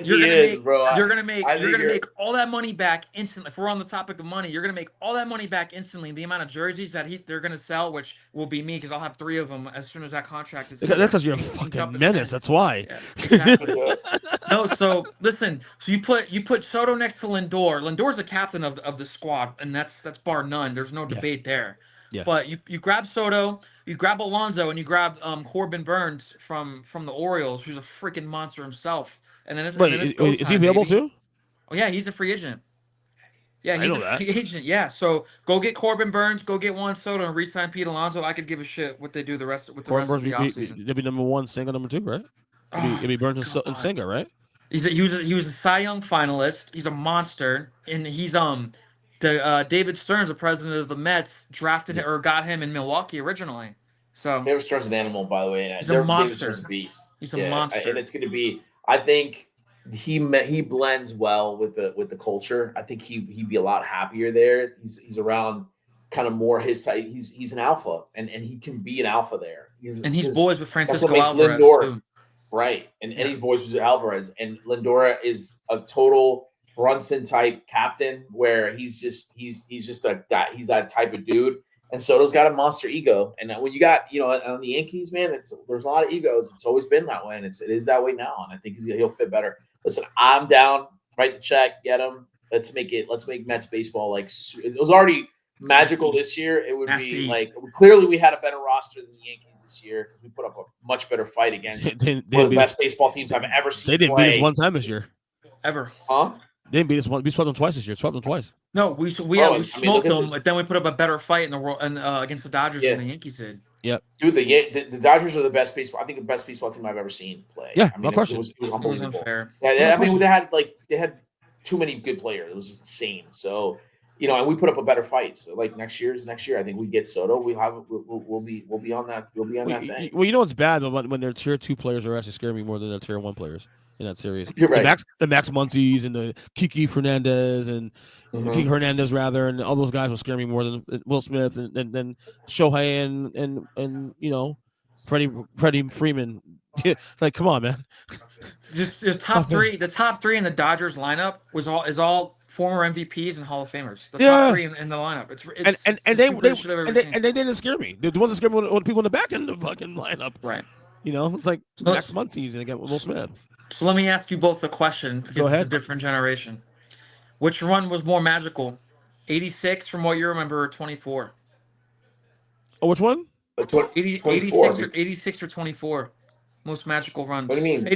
E: You're gonna make all that money back instantly. If we're on the topic of money, you're gonna make all that money back instantly. The amount of jerseys that they're gonna sell, which will be me, because I'll have 3 of them as soon as that contract is.
C: That's because you're a fucking menace. That's why.
E: Yeah, exactly. No, so listen. So you put Soto next to Lindor. Lindor's the captain of the squad, and that's bar none. There's no debate there.
C: Yeah.
E: But you grab Soto, you grab Alonso, and you grab Corbin Burns from the Orioles, who's a freaking monster himself. And then
C: is he available too?
E: Oh yeah, he's a free agent. Yeah, he's
C: a
E: free agent. Yeah, so go get Corbin Burns, go get Juan Soto, and re-sign Pete Alonso. I could give a shit what they do the rest of the offseason.
C: They'll be number 1, Senga number 2, right? It'll be Burns and Senga, right?
E: He was a Cy Young finalist. He's a monster, and he's David Stearns, the president of the Mets, drafted him or got him in Milwaukee originally. So
D: David Stearns is an animal, by the way.
E: He's a monster.
D: David Stearns is a beast.
E: He's a monster,
D: and it's going to be. I think he blends well with the culture. I think he'd be a lot happier there. He's around kind of more his side. He's an alpha, and he can be an alpha there. He's
E: boys with Francisco
D: Alvarez
E: Lindor,
D: too. Right, and he's boys with Alvarez, and Lindor is a total Brunson type captain, where he's just a guy. He's that type of dude. And Soto's got a monster ego. And when you got, on the Yankees, man, there's a lot of egos. It's always been that way, and it is that way now. And I think he'll fit better. Listen, I'm down. Write the check, get him. Let's make Mets baseball like it was already magical this year. It would be like clearly we had a better roster than the Yankees this year, because we put up a much better fight against one of the best baseball teams I've ever seen.
C: They didn't beat us one time this year.
E: Ever.
D: Huh?
C: They didn't beat us one. We swept them twice this year. Swept them twice.
E: No, we smoked them, but then we put up a better fight in the world and against the Dodgers than the Yankees did.
C: Yep.
D: Dude, the Dodgers are the best baseball. I think the best baseball team I've ever seen play.
C: Yeah,
D: I mean,
C: of course.
D: It was unbelievable.
E: Unfair.
D: Yeah, I mean, they had too many good players. It was just insane. So, and we put up a better fight. So, like next year, I think we get Soto. We'll be on that. We'll be on that thing.
C: Well, what's bad when their tier 2 players are actually scaring me more than their tier 1 players in that series.
D: You're right.
C: The Max Muncies and the Kiki Fernandez and Kiki Hernandez and all those guys will scare me more than Will Smith and Shohei and Freddie Freeman. Like, come on, man.
E: Just top 3. The top 3 in the Dodgers lineup is all former MVPs and Hall of Famers. The top 3 in the lineup. They
C: didn't scare me. The ones that scare me were people in the back end of the fucking lineup.
E: Right.
C: It's like Max Muncies and again Will Smith.
E: So let me ask you both a question, because it's a different generation. Which run was more magical? 86 from what you remember, or 24?
C: Oh, which one?
E: 86 or 24. Most magical runs.
D: What do you mean?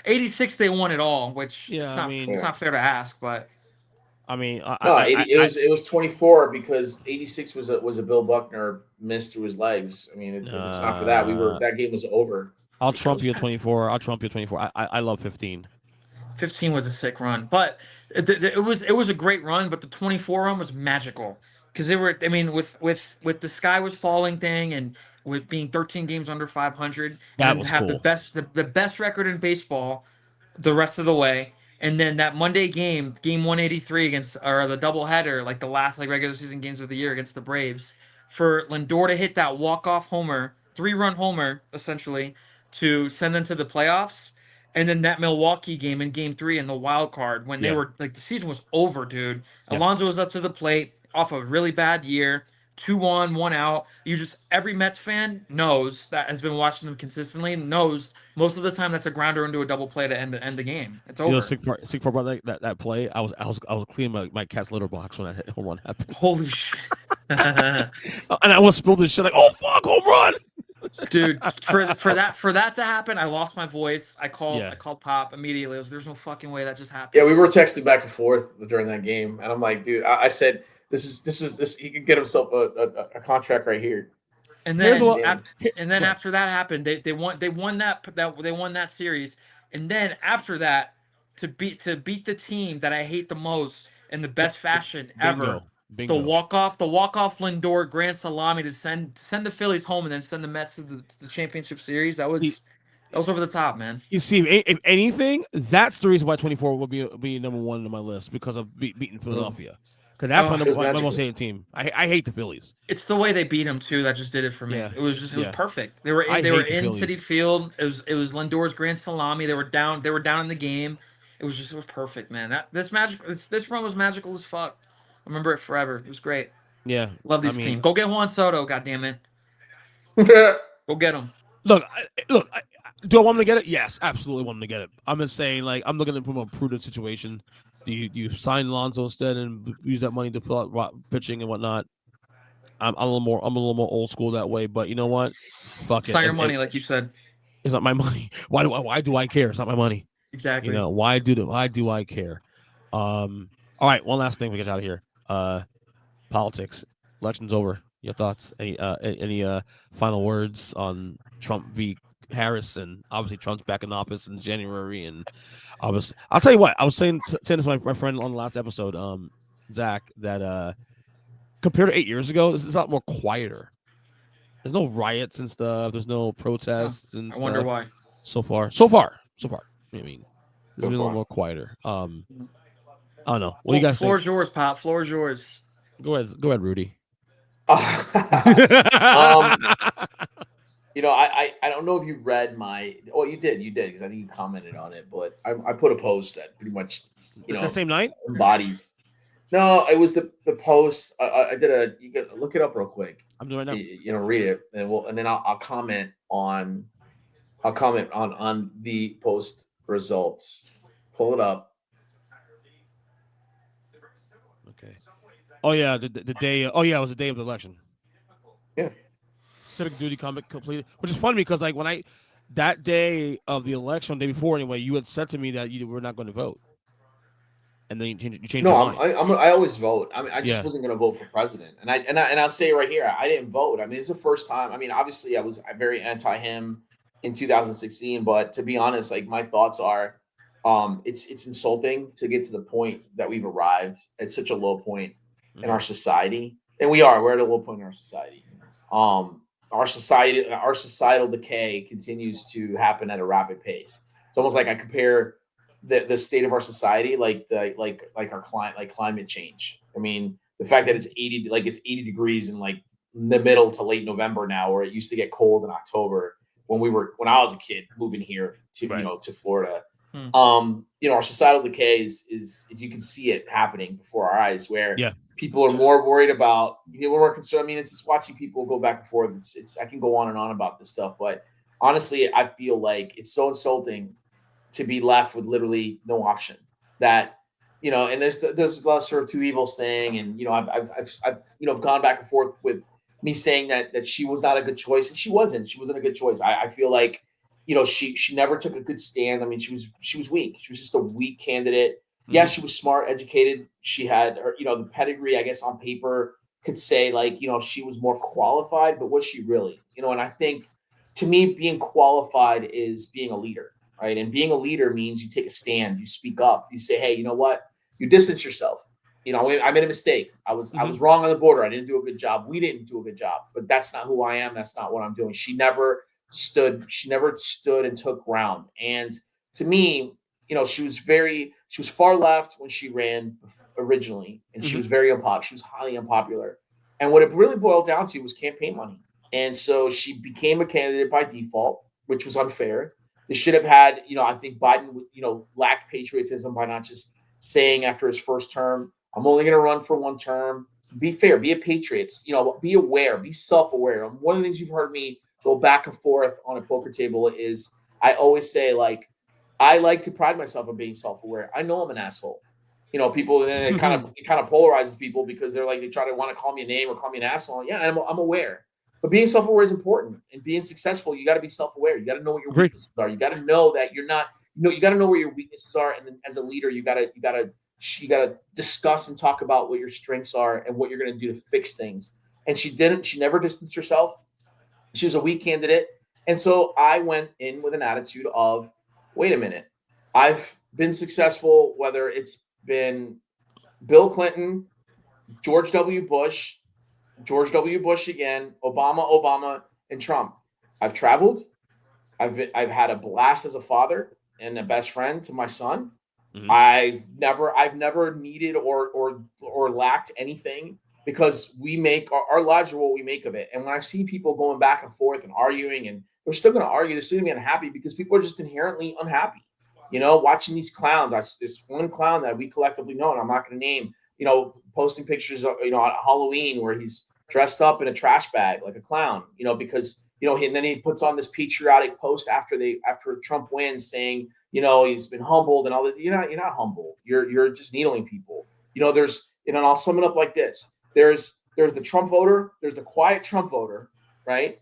E: 86 they won it all, which it's not fair to ask, but
C: I mean,
D: it was 24 because 86 was a Bill Buckner miss through his legs. I mean, if it's not for that, that game was over.
C: I'll trump you at 24. I love 15.
E: 15 was a sick run, but it was a great run. But the 24 run was magical, because they were. I mean, with the sky was falling thing, and with being 13 games under 500, and have cool. the best record in baseball the rest of the way. And then that Monday game 183 against, or the doubleheader, like the last regular season games of the year against the Braves, for Lindor to hit that walk-off homer, 3-run homer essentially, to send them to the playoffs. And then that Milwaukee game in Game 3 in the wild card, when they were like, the season was over, dude. Alonso was up to the plate off a really bad year, 2-1, 1 out. Every Mets fan knows that has been watching them consistently knows most of the time that's a grounder into a double play to end the game. It's over.
C: Sick part about that play. I was cleaning my cat's litter box when that home run happened.
E: Holy shit!
C: And I almost spilled this shit like, oh fuck, home run.
E: Dude, for that to happen, I lost my voice. I called Pop immediately. There's no fucking way that just happened.
D: Yeah, we were texting back and forth during that game, and I'm like, dude, I said, this. He could get himself a contract right here.
E: And then after that happened, they won that series, and then after that, to beat the team that I hate the most in the best fashion ever.
C: Bingo.
E: The walk off Lindor grand salami to send the Phillies home and then send the Mets to the championship series. That was over the top, man.
C: You see, if anything, that's the reason why 24 will be number one on my list, because of beating Philadelphia. Because that's my most hated team. I hate the Phillies.
E: It's the way they beat them too that just did it for me.
C: Yeah.
E: It was perfect. They were in Citi Field. It was Lindor's grand salami. They were down in the game. It was perfect, man. This run was magical as fuck. I remember it forever. It was great.
C: Yeah.
E: Love this team. Go get Juan Soto, goddammit. Go get him.
C: Look, do I want him to get it? Yes, absolutely want him to get it. I'm just saying, like, I'm looking at it from a prudent situation. Do you sign Lonzo instead and use that money to fill out pitching and whatnot? I'm a little more old school that way, but you know what? Fuck it.
E: It's not your money, like you said.
C: It's not my money. Why do I care? It's not my money.
E: Exactly.
C: Why do I care? All right, one last thing we get out of here. Politics. Election's over. Your thoughts? Any final words on Trump v. Harris? And obviously Trump's back in office in January, and obviously I'll tell you what, I was saying this to my friend on the last episode, Zach, that compared to 8 years ago, this is a lot more quieter. There's no riots and stuff. There's no protests and stuff. I
E: wonder why.
C: So far. I mean, this is a little more quieter. I don't know. What do you guys think?
E: Floor's yours, Pop. Floor's yours.
C: Go ahead, Rudy.
D: I don't know if you read my. Oh, you did because I think you commented on it. But I put a post that pretty much,
C: the same night
D: embodies. No, it was the post. I did you can look it up real quick.
C: I'm doing it right
D: now. Read it, and then I'll comment on. I'll comment on the post results. Pull it up.
C: Okay. Oh yeah, the day. Oh yeah, it was the day of the election.
D: Yeah.
C: Civic duty completed, which is funny because like when that day of the election, the day before anyway, you had said to me that you were not going to vote, and then you changed your mind.
D: I always vote. I mean, I just wasn't going to vote for president, and I'll say right here, I didn't vote. I mean, it's the first time. I mean, obviously, I was very anti him in 2016, but to be honest, like my thoughts are, it's insulting to get to the point that we've arrived at such a low point in our society, and we're at a low point in our society. Our societal decay continues to happen at a rapid pace. It's almost like I compare the state of our society like our climate change. I mean, the fact that it's 80 degrees in like the middle to late November now, where it used to get cold in October when I was a kid moving here to to Florida. Our societal decay is you can see it happening before our eyes, where people are more worried about, more concerned. I mean, it's just watching people go back and forth. I can go on and on about this stuff, but honestly, I feel like it's so insulting to be left with literally no option. That, and there's a lot of sort of two evils thing, and I've gone back and forth with me saying that she was not a good choice, and she wasn't a good choice. I feel like, she never took a good stand. I mean, she was weak. She was just a weak candidate. Yeah, she was smart, educated. She had her, the pedigree, I guess, on paper could say like, she was more qualified, but was she really? And I think to me, being qualified is being a leader, right? And being a leader means you take a stand, you speak up, you say, hey, you know what? You distance yourself. I made a mistake. I was wrong on the border. I didn't do a good job. We didn't do a good job, but that's not who I am. That's not what I'm doing. She never stood and took ground. And to me, she was far left when she ran originally, and she was very unpopular. She was highly unpopular. And what it really boiled down to was campaign money. And so she became a candidate by default, which was unfair. They should have had, I think Biden, lacked patriotism by not just saying after his first term, I'm only going to run for one term. be fair, be a patriot, be aware, be self-aware. One of the things you've heard me go back and forth on a poker table is I always say, like, I like to pride myself on being self-aware. I know I'm an asshole. People, and it kind of polarizes people because they're like, they try to want to call me a name or call me an asshole. Yeah, I'm aware. But being self-aware is important. And being successful, you got to be self-aware. You got to know what your weaknesses are. You got to know that you're not, you got to know where your weaknesses are. And then as a leader, you got to discuss and talk about what your strengths are and what you're going to do to fix things. And she never distanced herself. She was a weak candidate. And so I went in with an attitude of, wait a minute, I've been successful, whether it's been Bill Clinton, George W. Bush again, Obama, and Trump. I've traveled. I've had a blast as a father and a best friend to my son. Mm-hmm. I've never needed or lacked anything because we make our lives are what we make of it. And when I see people going back and forth and arguing, and they're still going to argue, they're still going to be unhappy because people are just inherently unhappy. Watching these clowns. This one clown that we collectively know, and I'm not going to name, posting pictures of, at Halloween where he's dressed up in a trash bag like a clown, because, and then he puts on this patriotic post after Trump wins saying, he's been humbled and all this. You're not humble. You're just needling people. And I'll sum it up like this. There's the Trump voter. There's the quiet Trump voter, right?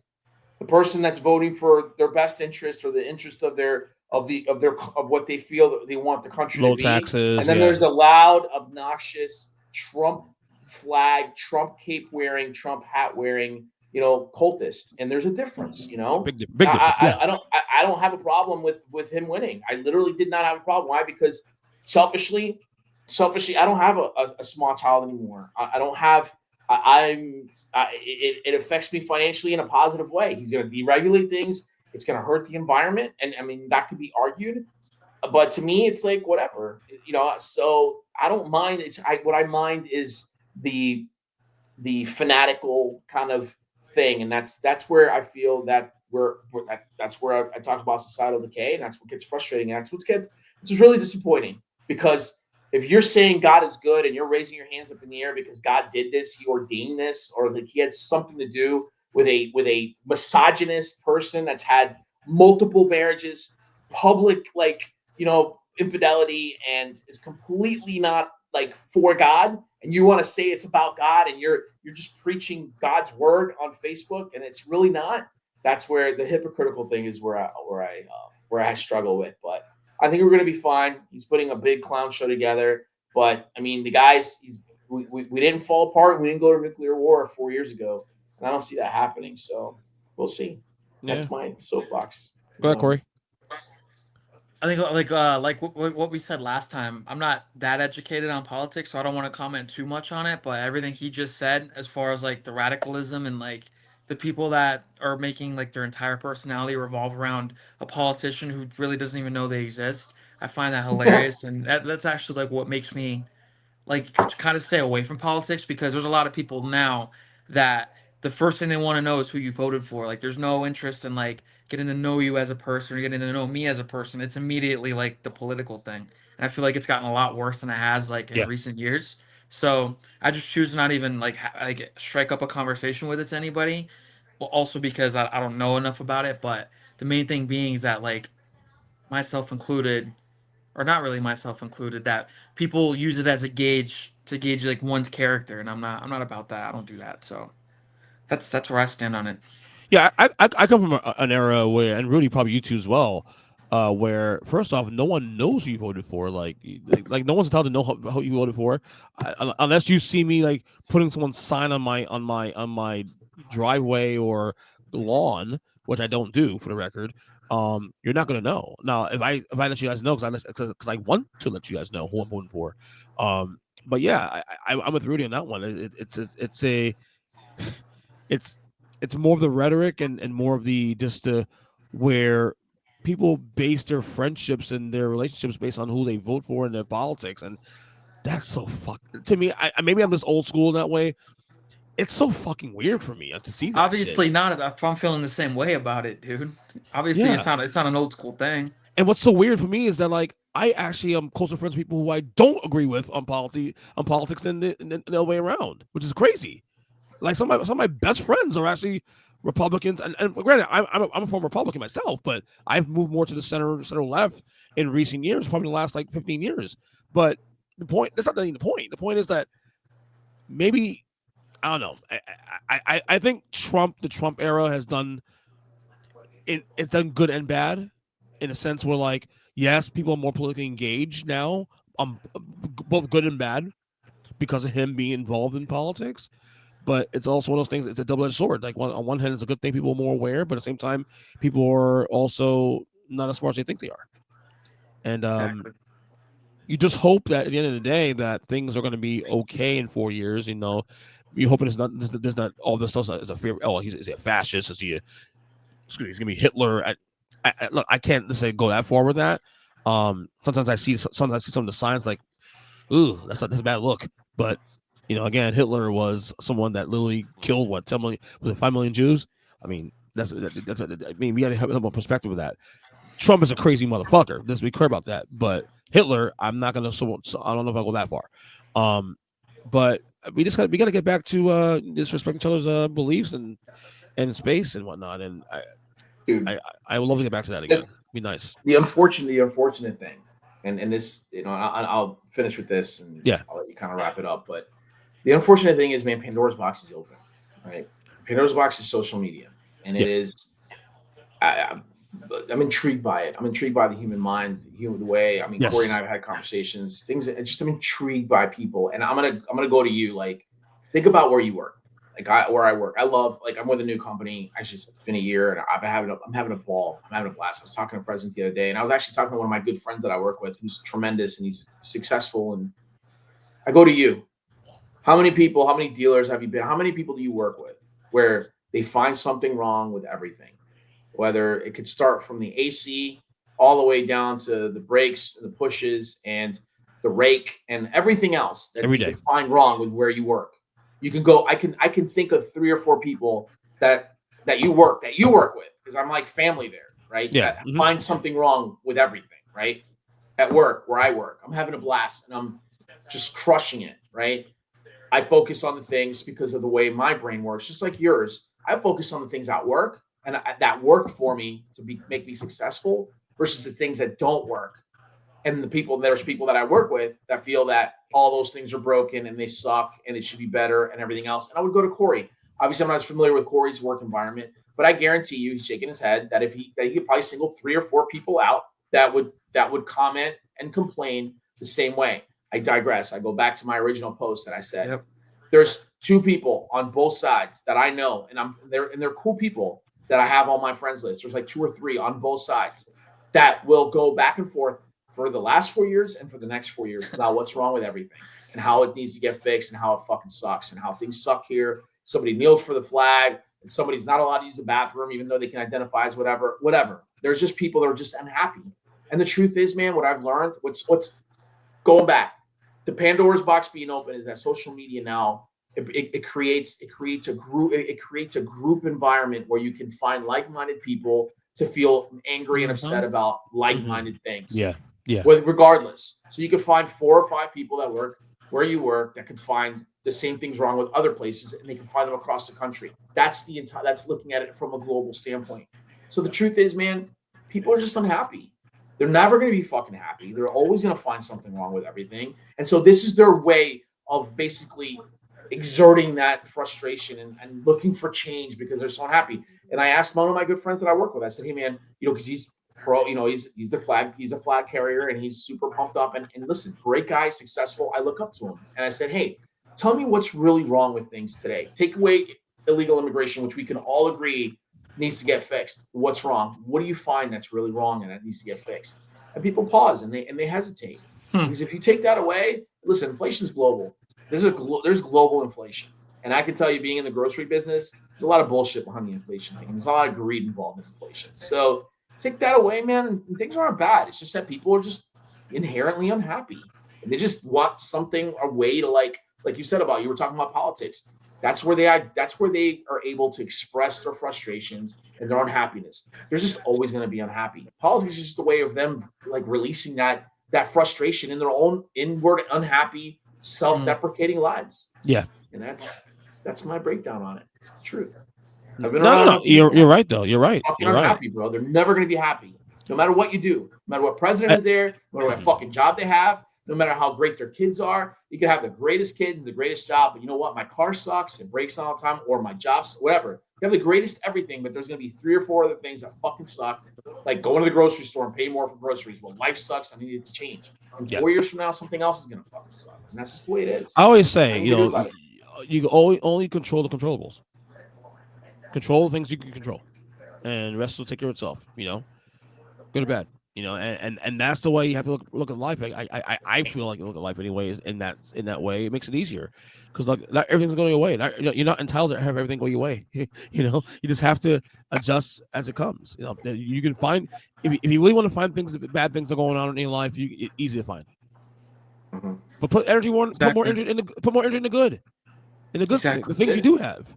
D: The person that's voting for their best interest or the interest of what they feel that they want the country to be. Low taxes. And then there's the loud, obnoxious Trump flag, Trump cape wearing, Trump hat wearing, cultist. And there's a difference, Big difference. I don't have a problem with him winning. I literally did not have a problem. Why? Because selfishly, I don't have a small child anymore. I don't have. It affects me financially in a positive way. He's going to deregulate things. It's going to hurt the environment. And I mean, that could be argued, but to me, it's like, whatever, so I don't mind. What I mind is the fanatical kind of thing. And that's where I feel that that's where I talk about societal decay. And that's what gets frustrating. And it's really disappointing, because if you're saying God is good and you're raising your hands up in the air because God did this, he ordained this, or that he had something to do with a misogynist person that's had multiple marriages, public, infidelity, and is completely not for God, and you want to say it's about God, and you're just preaching God's word on Facebook, and it's really not. That's where the hypocritical thing is where I struggle with. But I think we're going to be fine. He's putting a big clown show together. But I mean, the guys, we didn't fall apart. We didn't go to nuclear war 4 years ago. And I don't see that happening. So we'll see. That's my soapbox.
C: Go ahead, Corey.
E: I think like what we said last time, I'm not that educated on politics, so I don't want to comment too much on it. But everything he just said, as far as the radicalism and the people that are making their entire personality revolve around a politician who really doesn't even know they exist, I find that hilarious. And that's actually what makes me kind of stay away from politics, because there's a lot of people now that the first thing they want to know is who you voted for. There's no interest in getting to know you as a person or getting to know me as a person. It's immediately the political thing. And I feel it's gotten a lot worse than it has in recent years. So I just choose to not even strike up a conversation with it to anybody. Well, also because I don't know enough about it. But the main thing being is that myself included, or not really myself included, that people use it as a gauge to gauge one's character, and I'm not about that. I don't do that. So that's where I stand on it.
C: Yeah, I come from an era where, and Rudy, probably you too as well, where first off, no one knows who you voted for. Like no one's entitled to know who you voted for, unless you see me putting someone's sign on my driveway or lawn, which I don't do, for the record. You're not gonna know. Now, if I let you guys know, because I want to let you guys know who I'm voting for. But yeah, I'm with Rudy on that one. It's more of the rhetoric and more of the where people base their friendships and their relationships based on who they vote for in their politics, and that's so to me. Maybe I'm just old school in that way. It's so fucking weird for me to see that.
E: Obviously
C: shit.
E: Not if I'm feeling the same way about it, dude. Obviously, it's not an old school thing.
C: And what's so weird for me is that I actually am closer friends with people who I don't agree with on politics than the other way around, which is crazy. Like some of my best friends are actually Republicans, and granted, I'm a former Republican myself, but I've moved more to the center left in recent years, probably the last like 15 years. But that's not the point. The point is that maybe I don't know. I think the Trump era has done it's done good and bad, in a sense where like yes, people are more politically engaged now, both good and bad, because of him being involved in politics. But it's also one of those things. It's a double-edged sword. Like on one hand, it's a good thing people are more aware, but at the same time, people are also not as smart as they think they are. And
E: Exactly.
C: you just hope that at the end of the day that things are going to be okay in 4 years. You know, you're hoping there's not all this stuff is a fear. Oh, is he a fascist? Is he? He's going to be Hitler. Look, I can't say go that far with that. Sometimes I see some of the signs like, ooh, that's a bad look. But you know, again, Hitler was someone that literally killed 10 million, was it 5 million Jews? I mean, I mean, we got to have a perspective of that. Trump is a crazy motherfucker. Let's be clear about that. But Hitler, I'm not gonna. So I don't know if I go that far. But we got to get back to disrespecting each other's beliefs and space and whatnot. And I would love to get back to that again. It'd be nice.
D: The unfortunate thing, and this, you know, I'll finish with this, and I'll let you kind of wrap it up. But the unfortunate thing is, man, Pandora's box is open, right? Pandora's box is social media, and it is. I'm intrigued by it. I'm intrigued by the human mind, the way. I mean, Cory and I have had conversations. I'm intrigued by people, and I'm gonna go to you. Like, think about where you work. Like where I work. I love. Like, I'm with a new company. I just been a year, and I'm having a ball. I'm having a blast. I was talking to the president the other day, and I was actually talking to one of my good friends that I work with, who's tremendous and he's successful. And I go to you. How many dealers have you been? How many people do you work with where they find something wrong with everything? Whether it could start from the AC all the way down to the brakes and the pushes and the rake and everything else that you can find wrong with where you work. You can go. I can think of 3 or 4 people that you work with, because I'm like family there, right?
C: Yeah.
D: That find something wrong with everything, right? At work, where I work, I'm having a blast and I'm just crushing it, right? I focus on the things because of the way my brain works, just like yours. I focus on the things at work and that work for me to make me successful versus the things that don't work. And there's people that I work with that feel that all those things are broken and they suck and it should be better and everything else. And I would go to Cory. Obviously, I'm not as familiar with Cory's work environment, but I guarantee you, he's shaking his head that he could probably single 3 or 4 people out that would comment and complain the same way. I digress. I go back to my original post that I said, There's 2 people on both sides that I know, and they're cool people that I have on my friends list. There's like 2 or 3 on both sides that will go back and forth for the last 4 years and for the next 4 years about what's wrong with everything and how it needs to get fixed and how it fucking sucks and how things suck here. Somebody kneeled for the flag and somebody's not allowed to use the bathroom, even though they can identify as whatever. There's just people that are just unhappy. And the truth is, man, what I've learned, what's going back, the Pandora's box being open is that social media now, it creates a group environment where you can find like-minded people to feel angry and upset about like-minded things.
C: Yeah.
D: Regardless. So you can find 4 or 5 people that work where you work that can find the same things wrong with other places, and they can find them across the country. That's looking at it from a global standpoint. So the truth is, man, people are just unhappy. They're never going to be fucking happy. They're always going to find something wrong with everything. And so this is their way of basically exerting that frustration and looking for change because they're so unhappy. And I asked one of my good friends that I work with, I said, hey man, because he's pro, he's a flag carrier and he's super pumped up and listen, great guy, successful. I look up to him and I said, hey, tell me what's really wrong with things today. Take away illegal immigration, which we can all agree needs to get fixed. What's wrong? What do you find that's really wrong and that needs to get fixed? And people pause and they hesitate. Because if you take that away, listen, inflation is global. There's global inflation. And I can tell you, being in the grocery business, there's a lot of bullshit behind the inflation thing. And there's a lot of greed involved in inflation. So take that away, man, and things aren't bad. It's just that people are just inherently unhappy. And they just want something, a way to like you said about, you were talking about politics. That's where they are able to express their frustrations and their unhappiness. They're just always going to be unhappy. Politics is just a way of them like releasing that that frustration in their own inward, unhappy, self-deprecating lives.
C: Yeah.
D: And that's my breakdown on it. It's the truth. I've been
C: No. You're right though. You're right.
D: Fucking
C: You're
D: unhappy,
C: right.
D: bro. They're never going to be happy. No matter what you do, no matter what president is there, no matter what fucking job they have, no matter how great their kids are. You can have the greatest kids, the greatest job, but you know what? My car sucks, it breaks all the time, or my job's whatever. You have the greatest everything, but there's going to be 3 or 4 other things that fucking suck. Like going to the grocery store and pay more for groceries. Well, life sucks. I need it to change. And 4 years from now, something else is going to fucking suck. And that's just the way it is.
C: I always say, you can only control the controllables. Control the things you can control, and the rest will take care of itself. Good or bad. And that's the way you have to look at life. I feel like you look at life anyways. In that way, it makes it easier because not everything's going your way. You're not entitled to have everything go your way. You just have to adjust as it comes. You can find if you really want to find bad things are going on in your life. It's easy to find. Mm-hmm. But put more energy in the good, the things you do have.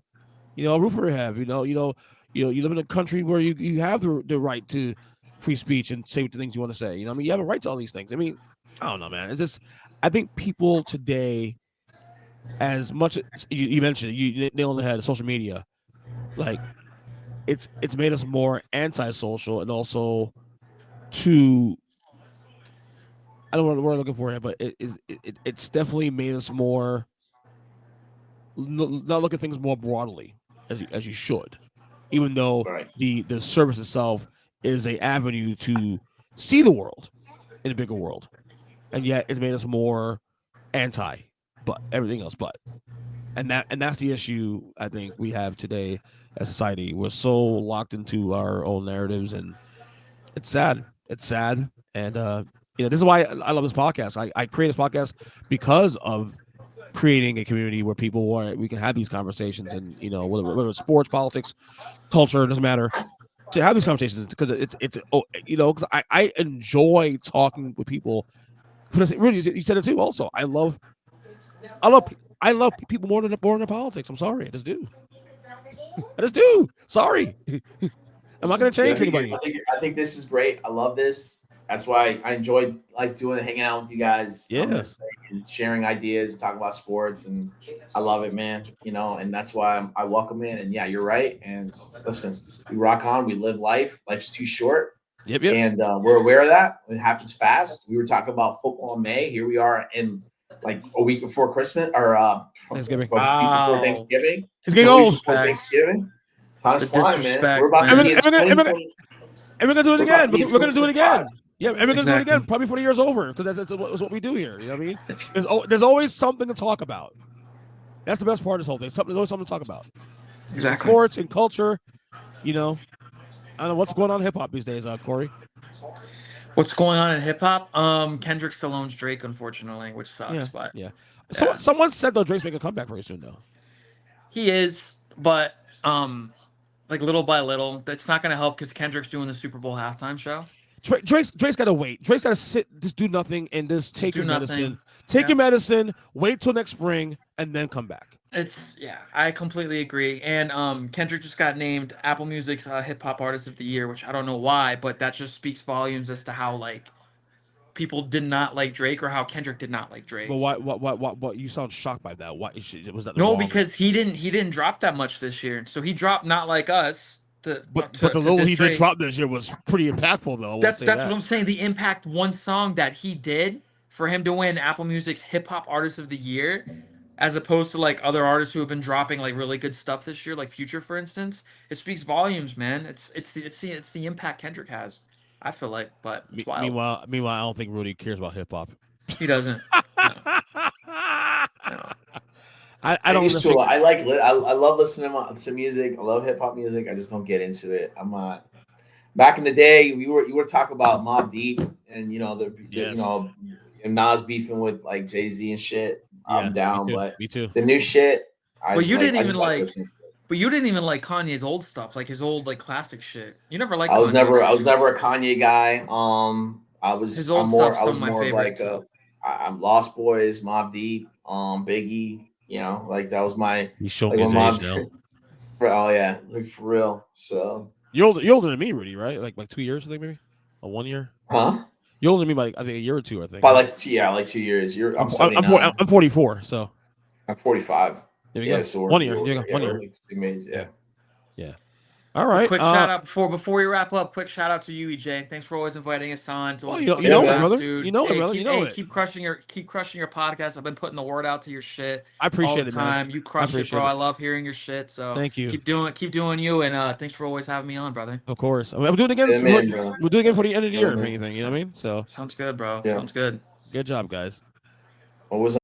C: Root for have. You live in a country where you have the right to free speech and say the things you want to say. You have a right to all these things. I don't know, man. It's just, I think people today, as much as you mentioned, you nailed on the head, social media, like it's made us more antisocial and also I don't know what we're looking for here, but it's definitely made us more not look at things more broadly as you should, even though the service itself is an avenue to see the world in a bigger world, and yet it's made us more anti, but everything else, and that's the issue I think we have today as society. We're so locked into our own narratives, and it's sad. And this is why I love this podcast. I create this podcast because of creating a community where we can have these conversations, and whether it's sports, politics, culture, it doesn't matter. To have these conversations because because I enjoy talking with people. Rudy, you said it too. Also, I love people more than politics. I'm sorry, I just do. Sorry, I'm not going to change anybody.
D: I think this is great. I love this. That's why I enjoy hanging out with you guys.
C: Yeah,
D: and sharing ideas, talking about sports, and I love it, man. And that's why I welcome it. And yeah, you're right. And listen, we rock on. We live life. Life's too short.
C: Yep.
D: And we're aware of that. It happens fast. We were talking about football in May. Here we are in like a week before Christmas or
C: Thanksgiving.
D: A week before Thanksgiving.
C: It's getting old.
D: Thanksgiving. Time's flying, man. We're about to be in
C: and we're gonna do it again. We're gonna do it again. Yeah, and we're gonna do it again probably before the year's over because that's what we do here. You know what I mean? There's always something to talk about. That's the best part of this whole thing. There's always something to talk about.
E: Exactly.
C: Sports and culture. I don't know what's going on in hip hop these days, Cory.
E: What's going on in hip hop? Kendrick still owns Drake, unfortunately, which sucks.
C: Yeah. Someone said though Drake's making a comeback very soon though.
E: He is, but little by little, that's not going to help because Kendrick's doing the Super Bowl halftime show.
C: Drake's got to wait. Drake's got to sit, just do nothing, and just take his medicine. Take your medicine, wait till next spring, and then come back.
E: I completely agree. And Kendrick just got named Apple Music's Hip Hop Artist of the Year, which I don't know why, but that just speaks volumes as to how people did not like Drake or how Kendrick did not like Drake.
C: But what? You sound shocked by that. Why was that?
E: No, because he didn't drop that much this year. So he dropped Not Like Us.
C: But the little he did drop this year was pretty impactful, though.
E: That's what I'm saying. The impact one song that he did for him to win Apple Music's Hip Hop Artist of the Year, as opposed to other artists who have been dropping really good stuff this year, like Future, for instance. It speaks volumes, man. It's the impact Kendrick has. I feel like, but it's wild.
C: Meanwhile, I don't think Rudy cares about hip hop.
E: He doesn't. No.
D: I don't. I love listening to music. I love hip hop music. I just don't get into it. I'm not. Back in the day, you were talking about Mobb Deep and and Nas beefing with Jay-Z and shit. I'm down, but
C: me too.
D: The new shit.
E: But you didn't even like Kanye's old stuff, his old classic shit. You never liked.
D: I was never a Kanye guy. I'm more I'm Lost Boys, Mobb Deep, Biggie. That was my.
C: You showed me his age now.
D: Oh yeah, for real. So
C: you're older than me, Rudy, right? Like 2 years, I think maybe, or 1 year.
D: Huh?
C: You're older than me by I think a year or two. I think.
D: By like 2 years. I'm 79.
C: I'm 44. So
D: I'm 45.
C: There you go.
D: So
C: 1 year. You got 1 year.
D: Like same age, yeah.
C: All right.
E: Quick shout out before we wrap up. Quick shout out to you, EJ. Thanks for always inviting us on. To
C: you know it, brother.
E: Dude.
C: You know it, brother. You know it.
E: Keep crushing your podcast. I've been putting the word out to your shit.
C: I appreciate
E: all the
C: it,
E: time.
C: man.
E: You crush it, bro. I love hearing your shit. So
C: thank you.
E: Keep doing you, and thanks for always having me on, brother.
C: Of course. I'm doing it again. We'll do it again for the end of the year, if anything. You know what I mean? So
E: sounds good, bro.
D: Yeah.
E: Sounds good.
C: Good job, guys.
D: What was